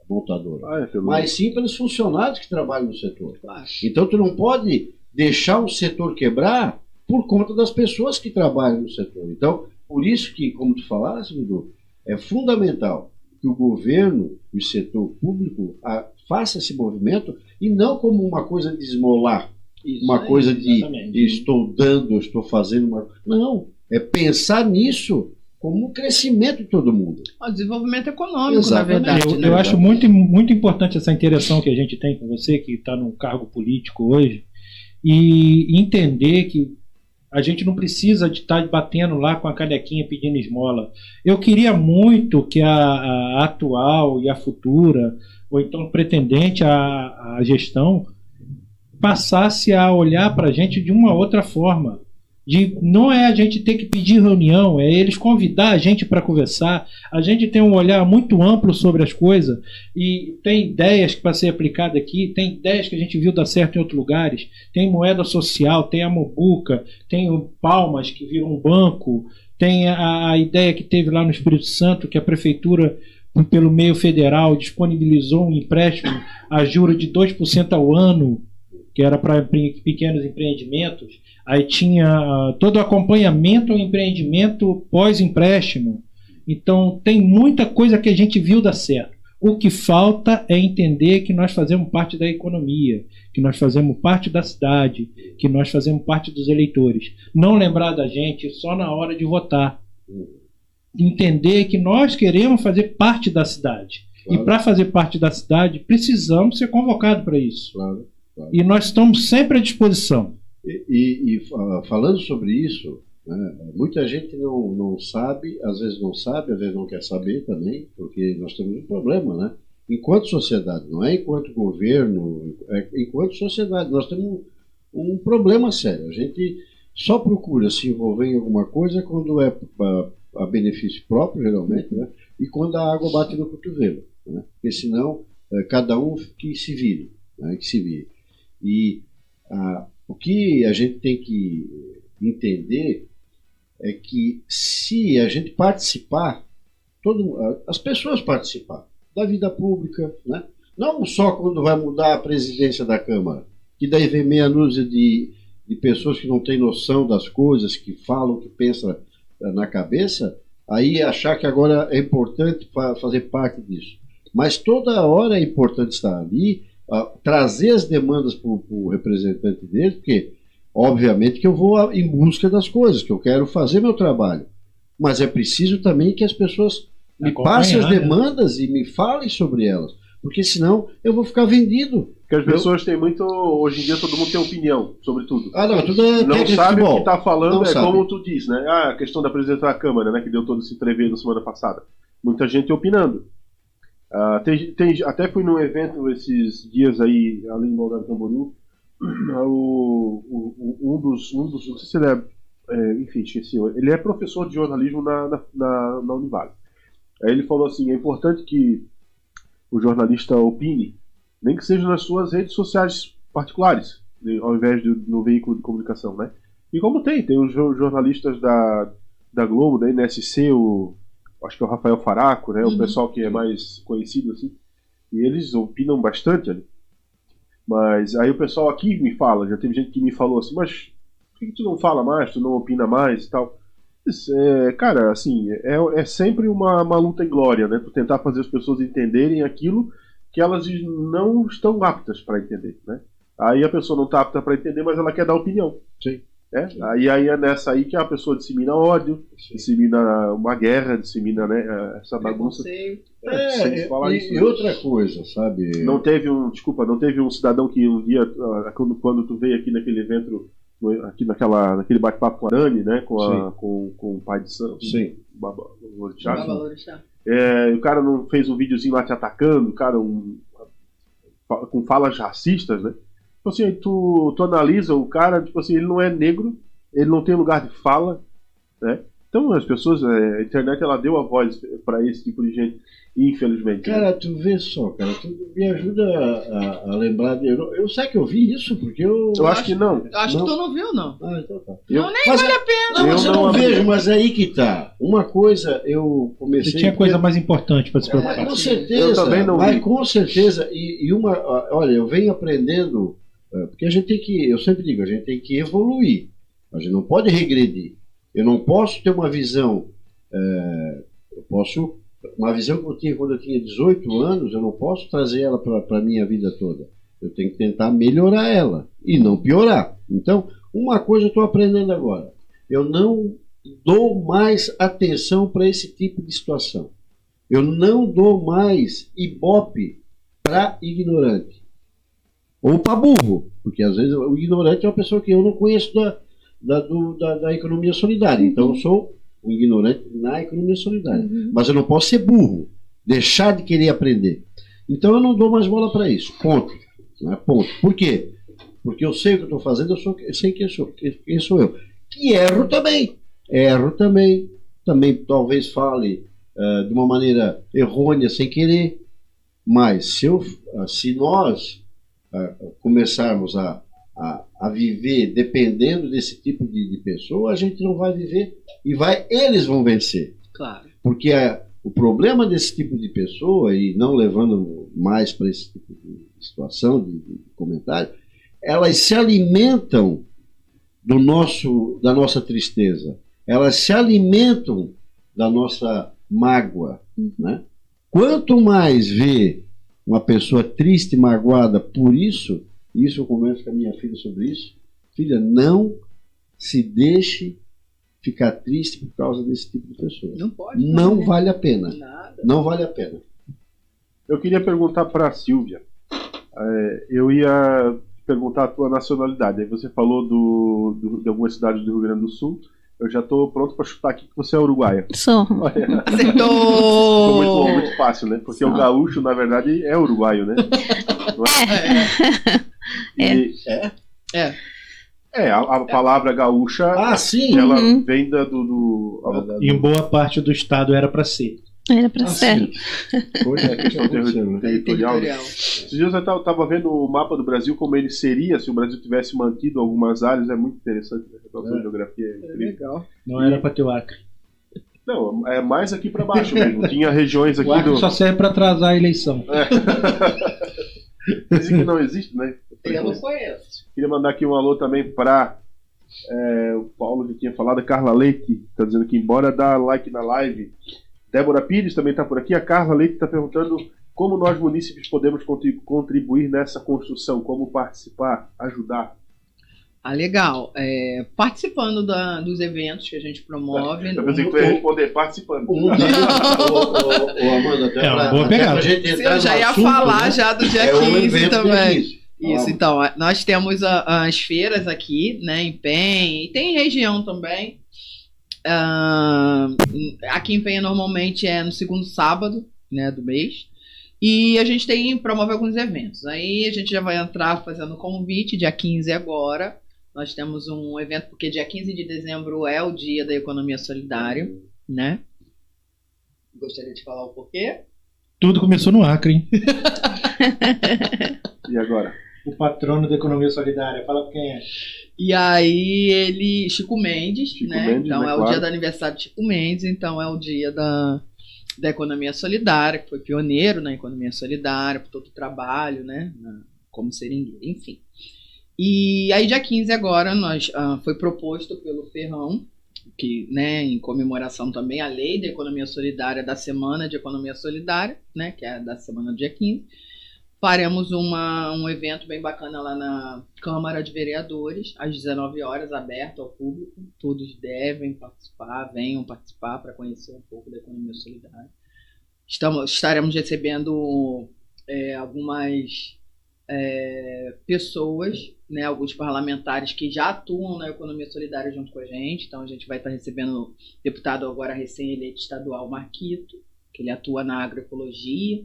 montadora, mas sim pelos funcionários que trabalham no setor. Então tu não pode deixar o setor quebrar por conta das pessoas que trabalham no setor. Então, por isso que, como tu falaste, Dudu, é fundamental que o governo e o setor público faça esse movimento e não como uma coisa de esmolar, uma coisa de estou dando, estou fazendo Não, é pensar nisso como um crescimento de todo mundo.
O desenvolvimento econômico,
Exatamente.
na verdade.
Eu acho muito importante essa interação que a gente tem com você, que está num cargo político hoje, e entender que a gente não precisa de estar batendo lá com a canequinha pedindo esmola. Eu queria muito que a atual e a futura, ou então pretendente a gestão, passasse a olhar para a gente de uma outra forma. Não é a gente ter que pedir reunião, é eles convidar a gente para conversar. A gente tem um olhar muito amplo sobre as coisas e tem ideias para ser aplicada aqui, tem ideias que a gente viu dar certo em outros lugares, tem moeda social, tem a Mobuca, tem o Palmas, que virou um banco, tem a ideia que teve lá no Espírito Santo, que a prefeitura, pelo meio federal, disponibilizou um empréstimo a juros de 2% ao ano, que era para pequenos empreendimentos. Aí tinha todo o acompanhamento ao empreendimento pós-empréstimo. Então tem muita coisa que a gente viu dar certo. O que falta é entender que nós fazemos parte da economia, que nós fazemos parte da cidade, que nós fazemos parte dos eleitores. Não lembrar da gente só na hora de votar. Entender que nós queremos fazer parte da cidade. Claro. E para fazer parte da cidade, precisamos ser convocados para isso. Claro. E nós estamos sempre à disposição.
E falando sobre isso, né, muita gente não sabe, às vezes não quer saber também, porque nós temos um problema, né? Enquanto sociedade, não é enquanto governo, enquanto sociedade, nós temos um problema sério. A gente só procura se envolver em alguma coisa quando é a benefício próprio, geralmente, né? E quando a água bate no cotovelo, né? Porque senão cada um que se vire, né? Que se vire. E o que a gente tem que entender é que se a gente participar, as pessoas participar da vida pública, né? Não só quando vai mudar a presidência da Câmara, que daí vem meia dúzia de pessoas que não têm noção das coisas, que falam, que pensam na cabeça, aí achar que agora é importante fazer parte disso. Mas toda hora é importante estar ali, trazer as demandas para o representante dele, porque, obviamente, que eu vou em busca das coisas, que eu quero fazer meu trabalho. Mas é preciso também que as pessoas me passem as demandas e me falem sobre elas, porque senão eu vou ficar vendido.
Porque as pessoas têm muito... Hoje em dia todo mundo tem opinião sobre tudo.
Não, tudo é
não sabe o que está falando,
não
é
sabe.
como tu diz, né? A questão da presidente da Câmara, né? Que deu todo esse treveiro semana passada. Muita gente opinando. Até fui num evento esses dias aí, ali em Balneário Camboriú, um dos, não sei se ele enfim, esqueci, ele é professor de jornalismo na Univale. Aí ele falou assim, é importante que o jornalista opine, nem que seja nas suas redes sociais particulares, ao invés de no veículo de comunicação, né? E como tem os jornalistas da Globo, da NSC, acho que é o Rafael Faraco, né? O pessoal que é mais conhecido, assim, e eles opinam bastante ali. Mas aí o pessoal aqui me fala, já teve gente que me falou assim, mas por que tu não fala mais, tu não opina mais e tal? Cara, assim, é sempre uma luta em glória, né? Tu tentar fazer as pessoas entenderem aquilo que elas não estão aptas para entender, né? Aí a pessoa não está apta para entender, mas ela quer dar opinião.
Sim.
Aí é nessa aí que a pessoa dissemina ódio, dissemina uma guerra, dissemina, né, essa bagunça.
E outra coisa, sabe?
Não teve um cidadão que um dia, quando tu veio aqui naquele evento, aqui naquele bate-papo com a Dani, né, com o pai de Santo.
Sim.
O cara não fez um videozinho lá te atacando, cara, com falas racistas, né? Tipo assim, tu analisa o cara, tipo assim, ele não é negro, ele não tem lugar de fala, né? Então as pessoas, a internet ela deu a voz para esse tipo de gente, infelizmente.
Cara, tu vê só, cara, tu me ajuda a lembrar. Eu sei que eu vi isso, porque eu
acho que não.
Acho que tu não viu, não.
Então tá.
Nem vale a pena.
Não, mas eu não vejo, mas aí que tá. Uma coisa eu comecei.
Você tinha coisa mais importante para se preocupar.
Com certeza.
Eu também não vi.
Com certeza. E olha, eu venho aprendendo, porque a gente tem que, eu sempre digo, a gente tem que evoluir. A gente não pode regredir. Eu não posso ter uma visão. Uma visão que eu tinha quando eu tinha 18 anos, eu não posso trazer ela para a minha vida toda. Eu tenho que tentar melhorar ela e não piorar. Então, uma coisa eu estou aprendendo agora. Eu não dou mais atenção para esse tipo de situação. Eu não dou mais ibope para ignorante. Ou para burro. Porque às vezes o ignorante é uma pessoa que eu não conheço da economia solidária. Então eu sou um ignorante na economia solidária. Mas eu não posso ser burro, deixar de querer aprender. Então eu não dou mais bola para isso. Ponto. Não é ponto. Por quê? Porque eu sei o que eu estou fazendo, eu sei quem sou eu. Que erro também. Também talvez fale de uma maneira errônea, sem querer. Mas se nós começarmos a viver dependendo desse tipo de pessoa, a gente não vai viver eles vão vencer.
Claro.
Porque o problema desse tipo de pessoa, e não levando mais para esse tipo de situação, de comentário, elas se alimentam da nossa tristeza, elas se alimentam da nossa mágoa, né? Quanto mais vê uma pessoa triste, magoada por isso eu converso com a minha filha sobre isso. Filha, não se deixe ficar triste por causa desse tipo de pessoa.
Não pode.
Não vale a pena.
Nada.
Não vale a pena.
Eu queria perguntar para a Silvia. Eu ia perguntar a tua nacionalidade. Aí você falou de algumas cidades do Rio Grande do Sul. Eu já estou pronto para chutar aqui que você é uruguaia.
Sou.
Acertou!
Ficou muito fácil, né? Porque o gaúcho, na verdade, é uruguaio, né? Não é? A palavra gaúcha,
sim.
ela vem
Em boa parte do estado era para ser.
Era para ser.
Hoje é questão
territorial. Esses dias eu estava vendo o mapa do Brasil, como ele seria se o Brasil tivesse mantido algumas áreas. É muito interessante, né? A sua geografia é incrível.
Legal.
Não era para ter o Acre.
Não, é mais aqui para baixo mesmo. Tinha regiões aqui
o Acre só serve para atrasar a eleição.
Dizem que não existe, né?
Eu não conheço.
Queria mandar aqui um alô também para O Paulo já tinha falado, a Carla Leite está dizendo que embora dá like na live. Débora Pires também está por aqui. A Carla Leite está perguntando como nós munícipes podemos contribuir nessa construção, como participar, ajudar.
Legal. Participando dos eventos que a gente promove.
Eu pensei que tu ia responder participando.
Amanda, até
uma boa pegada.
Eu já ia falar já do dia 15 também. Isso, então, nós temos as feiras aqui, né, em Penha, e tem região também. Aqui em Penha normalmente é no segundo sábado, né, do mês. E a gente promove alguns eventos. Aí a gente já vai entrar fazendo convite, dia 15 agora. Nós temos um evento, porque dia 15 de dezembro é o dia da economia solidária, né? Gostaria de falar o porquê?
Tudo começou no Acre, hein?
E agora?
O patrono da economia solidária, fala pra quem é.
E aí Chico Mendes, né?
Mendes,
então
né,
é
claro.
o dia do aniversário de Chico Mendes, então é o dia da economia solidária, que foi pioneiro na economia solidária, por todo o trabalho, né? Como seringueiro, enfim. E aí dia 15 agora foi proposto pelo Ferrão, que, né, em comemoração também à lei da economia solidária, da semana de economia solidária, né, que é da semana do dia 15, faremos um evento bem bacana lá na Câmara de Vereadores, às 19 horas, aberto ao público. Todos devem participar, venham participar para conhecer um pouco da economia solidária. Estaremos recebendo algumas pessoas, né, alguns parlamentares que já atuam na economia solidária junto com a gente. Então a gente vai estar recebendo o deputado agora recém-eleito estadual Marquito, que ele atua na agroecologia,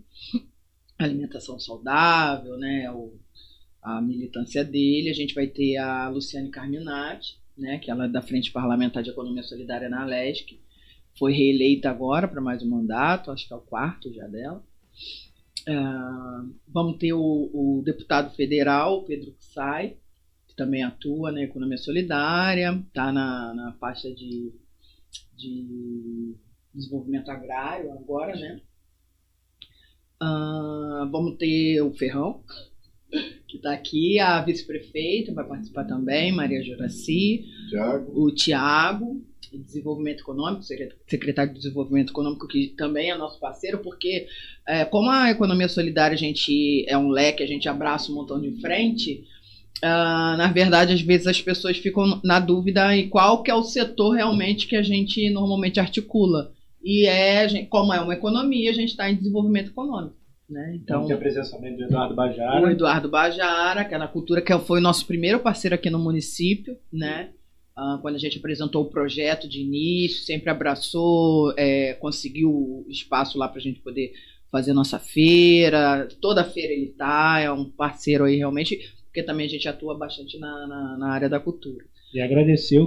alimentação saudável, né, a militância dele. A gente vai ter a Luciane Carminati, né, que ela é da Frente Parlamentar de Economia Solidária na Alesc, foi reeleita agora para mais um mandato, acho que é o 4º já dela. Vamos ter o deputado federal, Pedro Xay, que também atua na economia solidária, está na pasta de desenvolvimento agrário agora, né? Vamos ter o Ferrão, que está aqui, a vice-prefeita vai participar também, Maria Juraci, o Tiago, Desenvolvimento Econômico, secretário de Desenvolvimento Econômico, que também é nosso parceiro, porque como a economia solidária a gente é um leque, a gente abraça um montão de frente, na verdade às vezes as pessoas ficam na dúvida em qual que é o setor realmente que a gente normalmente articula. E como é uma economia, a gente está em desenvolvimento econômico. Né? Então,
tem a presença também do Eduardo Bajara.
O Eduardo Bajara, que é na cultura, que foi o nosso primeiro parceiro aqui no município, né? Quando a gente apresentou o projeto de início, sempre abraçou, conseguiu espaço lá para a gente poder fazer nossa feira. Toda feira ele está, é um parceiro aí realmente, porque também a gente atua bastante na área da cultura.
E agradecer o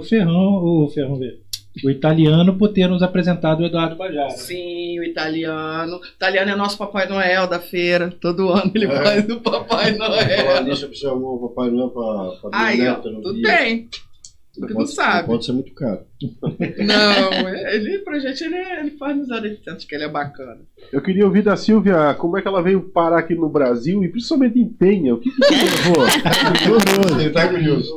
italiano por ter nos apresentado o Eduardo Bajara.
Sim, o italiano. O italiano é nosso Papai Noel da feira. Todo ano ele faz o Papai Noel.
Falar nisso, eu preciso arrumar o Papai Noel para
aí, ó, tudo bem. Tu sabe.
Pode ser muito caro.
Não, pra gente ele faz nos adolescentes, que ele é bacana.
Eu queria ouvir da Silvia como é que ela veio parar aqui no Brasil e principalmente em Penha. O que te levou?
Ele tá curioso.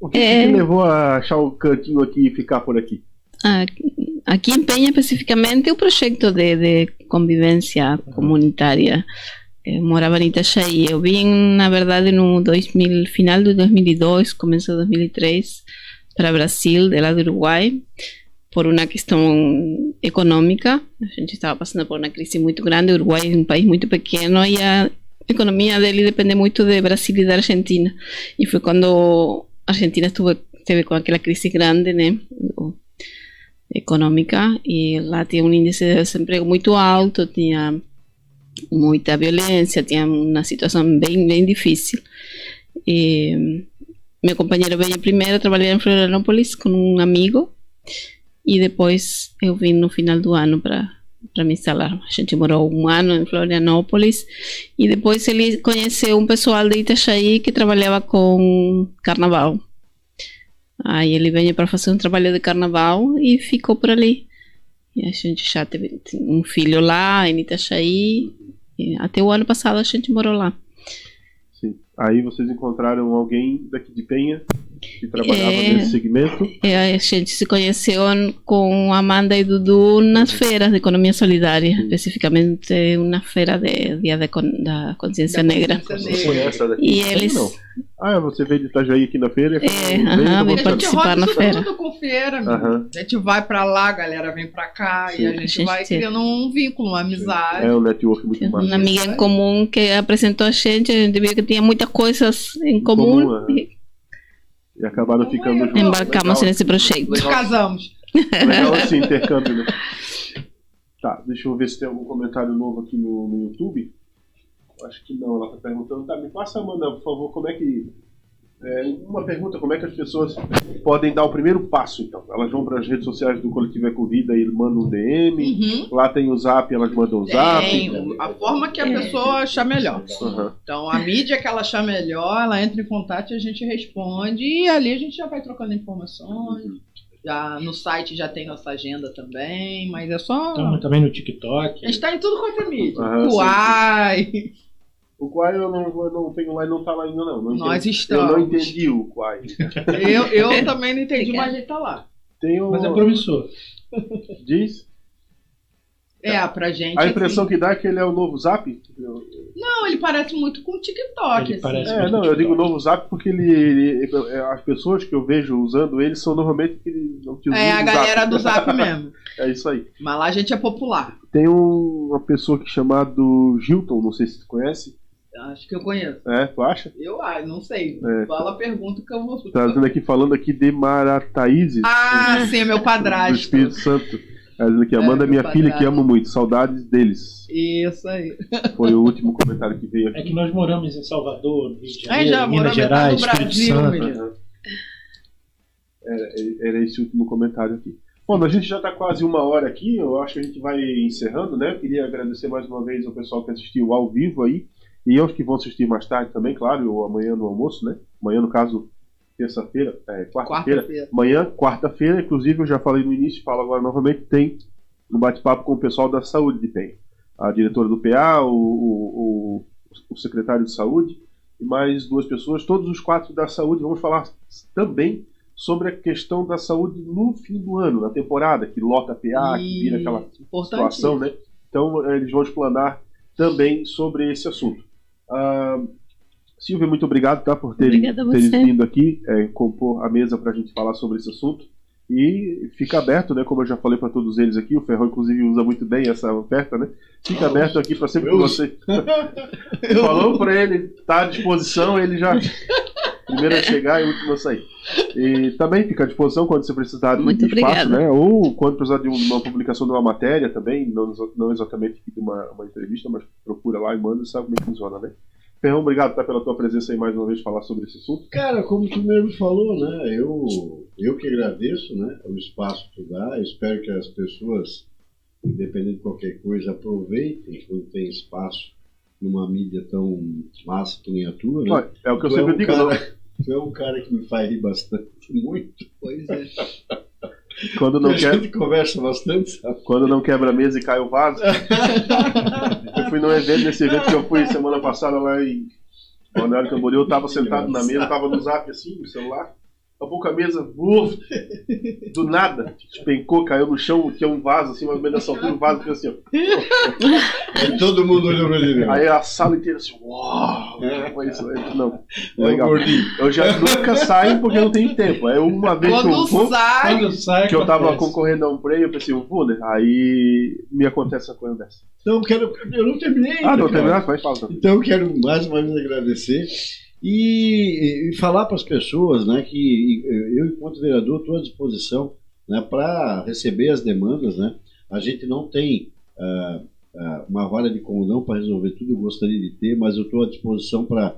O que te levou a achar um cantinho aqui e ficar por aqui?
Aqui em Penha, especificamente, o projeto de convivência comunitária. Eu morava em Itajaí. Eu vim, na verdade, no final de 2002, começo de 2003, para Brasil, de lá do Uruguai, por uma questão econômica. A gente estava passando por uma crise muito grande. O Uruguai é um país muito pequeno e a economia dele depende muito de Brasil e da Argentina. E foi quando a Argentina esteve com aquela crise grande, né, econômica, e lá tinha um índice de desemprego muito alto, tinha muita violência, tinha uma situação bem difícil. E meu companheiro veio primeiro a trabalhar em Florianópolis com um amigo, e depois eu vim no final do ano para me instalar. A gente morou um ano em Florianópolis, e depois ele conheceu um pessoal de Itajaí que trabalhava com carnaval. Aí ele veio para fazer um trabalho de carnaval e ficou por ali. E a gente já teve um filho lá em Itajaí. E até o ano passado a gente morou lá.
Sim. Aí vocês encontraram alguém daqui de Penha que trabalhava nesse segmento.
A gente se conheceu com Amanda e Dudu nas feiras de economia solidária, especificamente uma feira de Dia da Consciência Negra. E eles...
você veio de Itajaí aqui na feira?
Veio participar na feira.
Tudo com feira, a gente vai pra lá, a galera vem pra cá, e a gente vai criando um vínculo, uma amizade.
É um network muito massa.
Uma amiga em comum que apresentou a gente viu que tinha muitas coisas em comum.
E acabaram ficando juntos.
Embarcamos nesse projeto.
Nos casamos.
Legal esse intercâmbio, né? Tá, deixa eu ver se tem algum comentário novo aqui no YouTube. Acho que não, ela está perguntando. Tá, me passa, Amanda, por favor, como é que... uma pergunta, como é que as pessoas podem dar o primeiro passo, então? Elas vão para as redes sociais do Coletivo Ecovida e mandam um DM, lá tem o Zap, elas mandam o Zap.
Tem a forma que a pessoa achar melhor. Então, a mídia que ela achar melhor, ela entra em contato e a gente responde, e ali a gente já vai trocando informações. Já, no site já tem nossa agenda também, mas é só...
Estamos também no TikTok.
A gente está em tudo quanto é mídia. Uai!
O Quai eu não tenho lá e não tá lá ainda, não.
Nós estamos.
Eu não entendi o Quai.
eu também não entendi, mas ele tá lá.
Mas é promissor.
Diz?
Pra gente.
A impressão que dá é que ele é o novo Zap?
Não, ele parece muito com o TikTok.
Eu digo novo Zap porque as pessoas que eu vejo usando ele são normalmente que não utilizam
a galera do Zap mesmo.
É isso aí.
Mas lá a gente é popular.
Tem uma pessoa que chamado Gilton, não sei se você conhece.
Acho que eu conheço.
Tu acha?
Eu não sei. Fala a pergunta que eu vou...
Falando aqui de Marataízes.
Sim, meu padrasto.
Do Espírito Santo. Aqui, Amanda, minha filha, que amo muito. Saudades deles.
Isso aí.
Foi o último comentário que veio aqui.
É que nós moramos em Salvador, Rio de Janeiro,
já
Minas Gerais, Espírito Santo.
Era esse último comentário aqui. Bom, a gente já está quase 1 hora aqui. Eu acho que a gente vai encerrando, né? Eu queria agradecer mais uma vez ao pessoal que assistiu ao vivo aí. E aos que vão assistir mais tarde também, claro, ou amanhã no almoço, né? Amanhã, no caso, terça-feira, quarta-feira. Amanhã, quarta-feira, inclusive, eu já falei no início, falo agora novamente, tem um bate-papo com o pessoal da saúde de Penha. A diretora do PA, o secretário de saúde e mais 2 pessoas, todos os 4 da saúde. Vamos falar também sobre a questão da saúde no fim do ano, na temporada, que lota a PA, que vira aquela situação, né? Então, eles vão explanar também sobre esse assunto. Silvia, muito obrigado por terem vindo aqui compor a mesa para a gente falar sobre esse assunto. E fica aberto, né? Como eu já falei para todos eles aqui, o Ferrão inclusive usa muito bem essa oferta, né? Fica aberto aqui para sempre que você falou para ele, tá à disposição, ele já primeiro a chegar e o último a sair. E também fica à disposição quando você precisar de espaço, né? Ou quando precisar de uma publicação de uma matéria também, não exatamente de uma entrevista, mas procura lá e manda e sabe como é que funciona, né? Ferrão, obrigado pela tua presença aí mais uma vez falar sobre esse assunto.
Cara, como tu mesmo falou, né? Eu que agradeço, né? O espaço que tu dá. Eu espero que as pessoas, independente de qualquer coisa, aproveitem quando tem espaço numa mídia tão massa que nem a tua, né?
Olha, é o que eu sempre digo, não.
Tu é um cara que me faz rir bastante, muito.
Pois é.
Quando não
a gente conversa bastante, sabe?
Quando não quebra a mesa e cai o vaso. Eu fui nesse evento que eu fui semana passada lá em Balneário Camboriú, eu tava sentado na mesa, tava no Zap assim, no celular. A pouco a mesa, do nada, despencou, caiu no chão, tinha um vaso assim, mais ou menos nessa altura, um vaso que assim, ó.
Aí todo mundo olhou pra ele.
Aí a sala inteira assim, uau! Não, legal. Eu já nunca saio porque não tenho tempo. É uma vez que eu vou, que eu tava concorrendo a um prêmio, eu pensei, eu vou, né? Aí me acontece uma coisa dessa.
Então eu não terminei.
Não terminasse? Vai falar.
Então eu quero mais uma vez agradecer. E falar para as pessoas, né, que eu, enquanto vereador, estou à disposição, né, para receber as demandas, né. A gente não tem uma vara de condão para resolver tudo, eu gostaria de ter, mas eu estou à disposição para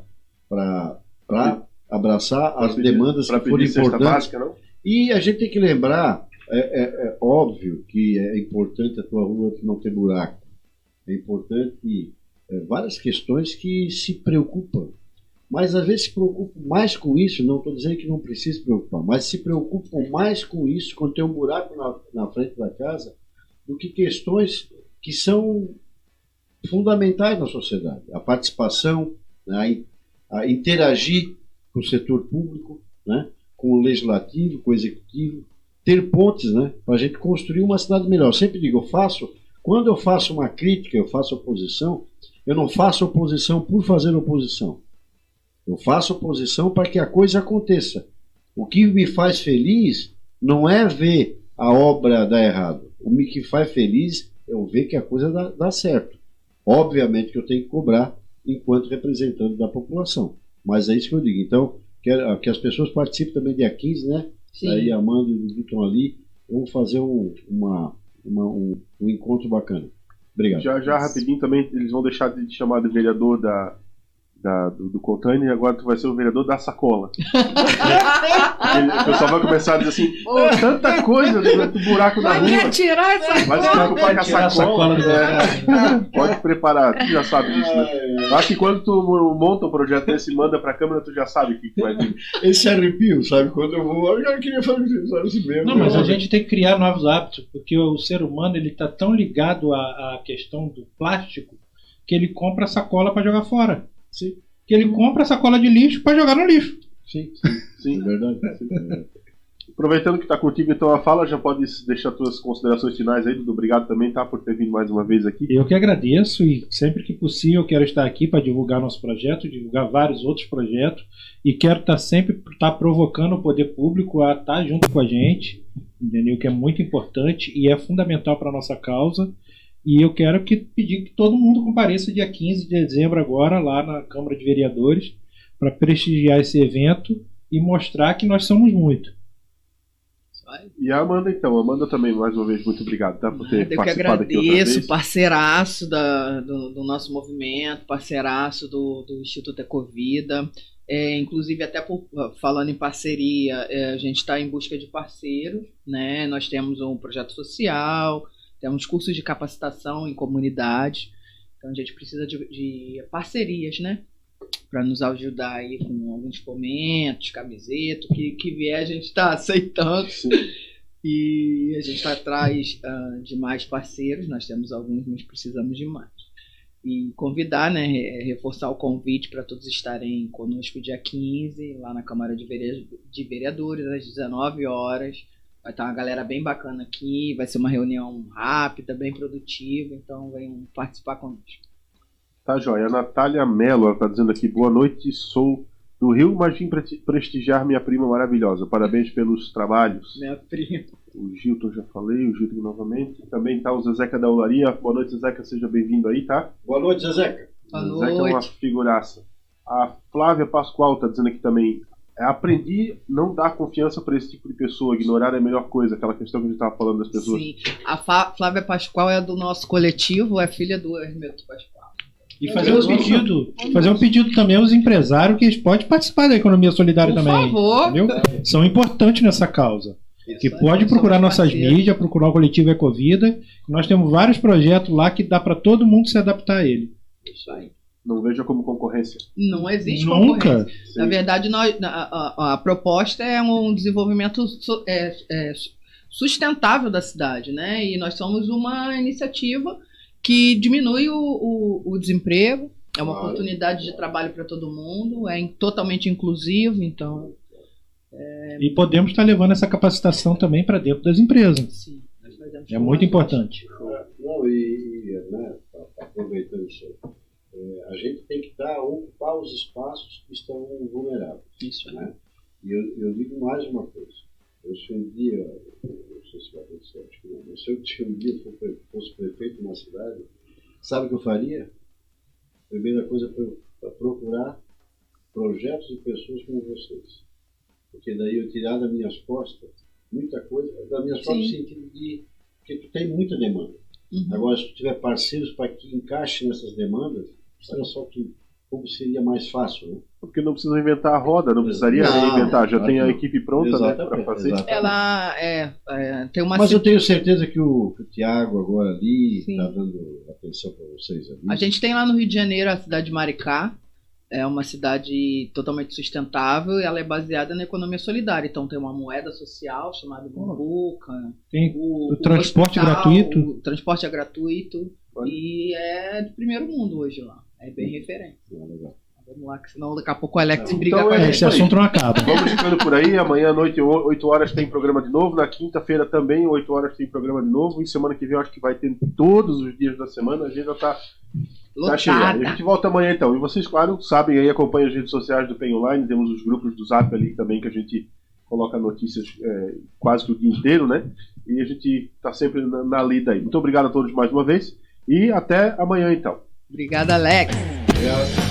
abraçar as demandas que forem importantes.
Básica, não?
E a gente tem que lembrar, é óbvio que é importante a tua rua não ter buraco, é importante várias questões que se preocupam. Mas às vezes se preocupam mais com isso, não estou dizendo que não precisa se preocupar, mas se preocupam mais com isso, quando tem um buraco na frente da casa, do que questões que são fundamentais na sociedade. A participação, né, a interagir com o setor público, né, com o legislativo, com o executivo, ter pontes, né, para a gente construir uma cidade melhor. Eu sempre digo, quando eu faço uma crítica, eu faço oposição, eu não faço oposição por fazer oposição. Eu faço oposição para que a coisa aconteça. O que me faz feliz não é ver a obra dar errado. O que faz feliz é eu ver que a coisa dá certo. Obviamente que eu tenho que cobrar enquanto representante da população. Mas é isso que eu digo. Então, que as pessoas participem também dia 15, né?
Sim.
Aí a Amanda e o Vitor ali, vamos fazer um encontro bacana. Obrigado.
Já rapidinho também, eles vão deixar de te chamar de vereador do Container e agora tu vai ser o vereador da sacola. O pessoal vai começar a dizer assim, tanta coisa do buraco da rua.
Vai tirar essa
Vai se preocupar com a sacola. Pode preparar, tu já sabe disso, né? Acho que quando tu monta um projeto desse e manda pra Câmara, tu já sabe o que vai vir.
Esse arrepio, sabe? Quando eu vou, eu já queria fazer isso mesmo.
Não, mas a gente tem que criar novos hábitos, porque o ser humano ele está tão ligado à questão do plástico que ele compra sacola para jogar fora.
Sim.
Que ele compra sacola de lixo para jogar no lixo.
Sim, é verdade.
Aproveitando que está contigo então a fala, já pode deixar tuas considerações finais aí, Dudu. Obrigado também, tá, por ter vindo mais uma vez aqui.
Eu que agradeço e sempre que possível eu quero estar aqui para divulgar nosso projeto, divulgar vários outros projetos e quero sempre estar provocando o poder público a estar junto com a gente, entendeu? Que é muito importante e é fundamental para a nossa causa. E eu quero pedir que todo mundo compareça dia 15 de dezembro agora lá na Câmara de Vereadores para prestigiar esse evento e mostrar que nós somos muito.
E a Amanda então, Amanda também mais uma vez muito obrigado, tá, por ter participado aqui outra vez.
Eu que agradeço, parceiraço do nosso movimento, parceiraço do Instituto Ecovida. Inclusive até falando em parceria, a gente está em busca de parceiros, né? Nós temos um projeto social, temos cursos de capacitação em comunidade, então a gente precisa de parcerias, né? Para nos ajudar aí com alguns fomentos, camiseta, que vier a gente está aceitando. Sim. E a gente está atrás de mais parceiros, nós temos alguns, mas precisamos de mais. E convidar, né? Reforçar o convite para todos estarem conosco dia 15, lá na Câmara de Vereadores, às 19 horas. Vai estar uma galera bem bacana aqui, vai ser uma reunião rápida, bem produtiva, então venham participar conosco.
Tá, joia. A Natália Mello, ela está dizendo aqui, boa noite, sou do Rio, mas vim prestigiar minha prima maravilhosa. Parabéns pelos trabalhos.
Minha prima.
O Gilton, já falei, o Gilton novamente. Também está o Zezeca da Olaria. Boa noite, Zezeca, seja bem-vindo aí, tá?
Boa noite, Zezeca.
Boa noite.
Zezeca é uma figuraça. A Flávia Pascoal está dizendo aqui também, aprendi não dar confiança para esse tipo de pessoa, ignorar é a melhor coisa, aquela questão que a gente estava falando das pessoas.
Sim, a Flávia Pascoal é do nosso coletivo, é filha do Hermeto Pascoal.
E fazer um pedido também aos empresários que eles podem participar da economia solidária
Por
também.
Favor.
Entendeu? São importantes nessa causa. Que pode procurar nossas mídias, procurar o coletivo Ecovida. Nós temos vários projetos lá que dá para todo mundo se adaptar a ele.
Isso aí.
Não veja como concorrência.
Não existe
Nunca.
concorrência. Na verdade, a proposta é um desenvolvimento sustentável da cidade, né? E nós somos uma iniciativa que diminui o desemprego, é uma oportunidade de trabalho para todo mundo, é totalmente inclusivo, então...
E podemos estar levando essa capacitação também para dentro das empresas.
Sim, nós fazemos
muito importante.
Né, aproveitando isso aí. A gente tem que ocupar os espaços que estão vulneráveis.
Isso,
né? E eu digo mais uma coisa. Se um dia, não sei se vai acontecer, acho que não, mas se eu um dia fosse prefeito de uma cidade, sabe o que eu faria? A primeira coisa foi procurar projetos de pessoas como vocês. Porque daí eu tirar das minhas costas muita coisa, das minhas costas no sentido de que tu tem muita demanda. Uhum. Agora, se tu tiver parceiros para que encaixe nessas demandas, olha só como seria mais fácil, né?
Porque não precisa inventar a roda, não precisaria reinventar, já tem a equipe pronta, né, para fazer.
Exatamente.
Ela tem uma...
Mas eu tenho certeza que o Tiago agora ali está dando atenção para vocês ali.
A gente tem lá no Rio de Janeiro a cidade de Maricá, é uma cidade totalmente sustentável e ela é baseada na economia solidária. Então tem uma moeda social chamada Bumbuca.
Tem o transporte gratuito.
O transporte é gratuito e é de primeiro mundo hoje lá. É bem referente.
Legal.
Vamos lá, que senão daqui a pouco o Alex briga
Então
com a
é
gente.
Esse assunto não acaba.
Vamos ficando por aí. Amanhã à noite, 8 horas, tem programa de novo. Na quinta-feira também, 8 horas, tem programa de novo. E semana que vem eu acho que vai ter todos os dias da semana. A agenda tá cheia. A gente volta amanhã então. E vocês, claro, sabem aí, acompanham as redes sociais do PEN Online. Temos os grupos do Zap ali também, que a gente coloca notícias quase que o dia inteiro, né? E a gente tá sempre na lida aí. Muito obrigado a todos mais uma vez. E até amanhã então.
Obrigada, Alex.
Obrigado.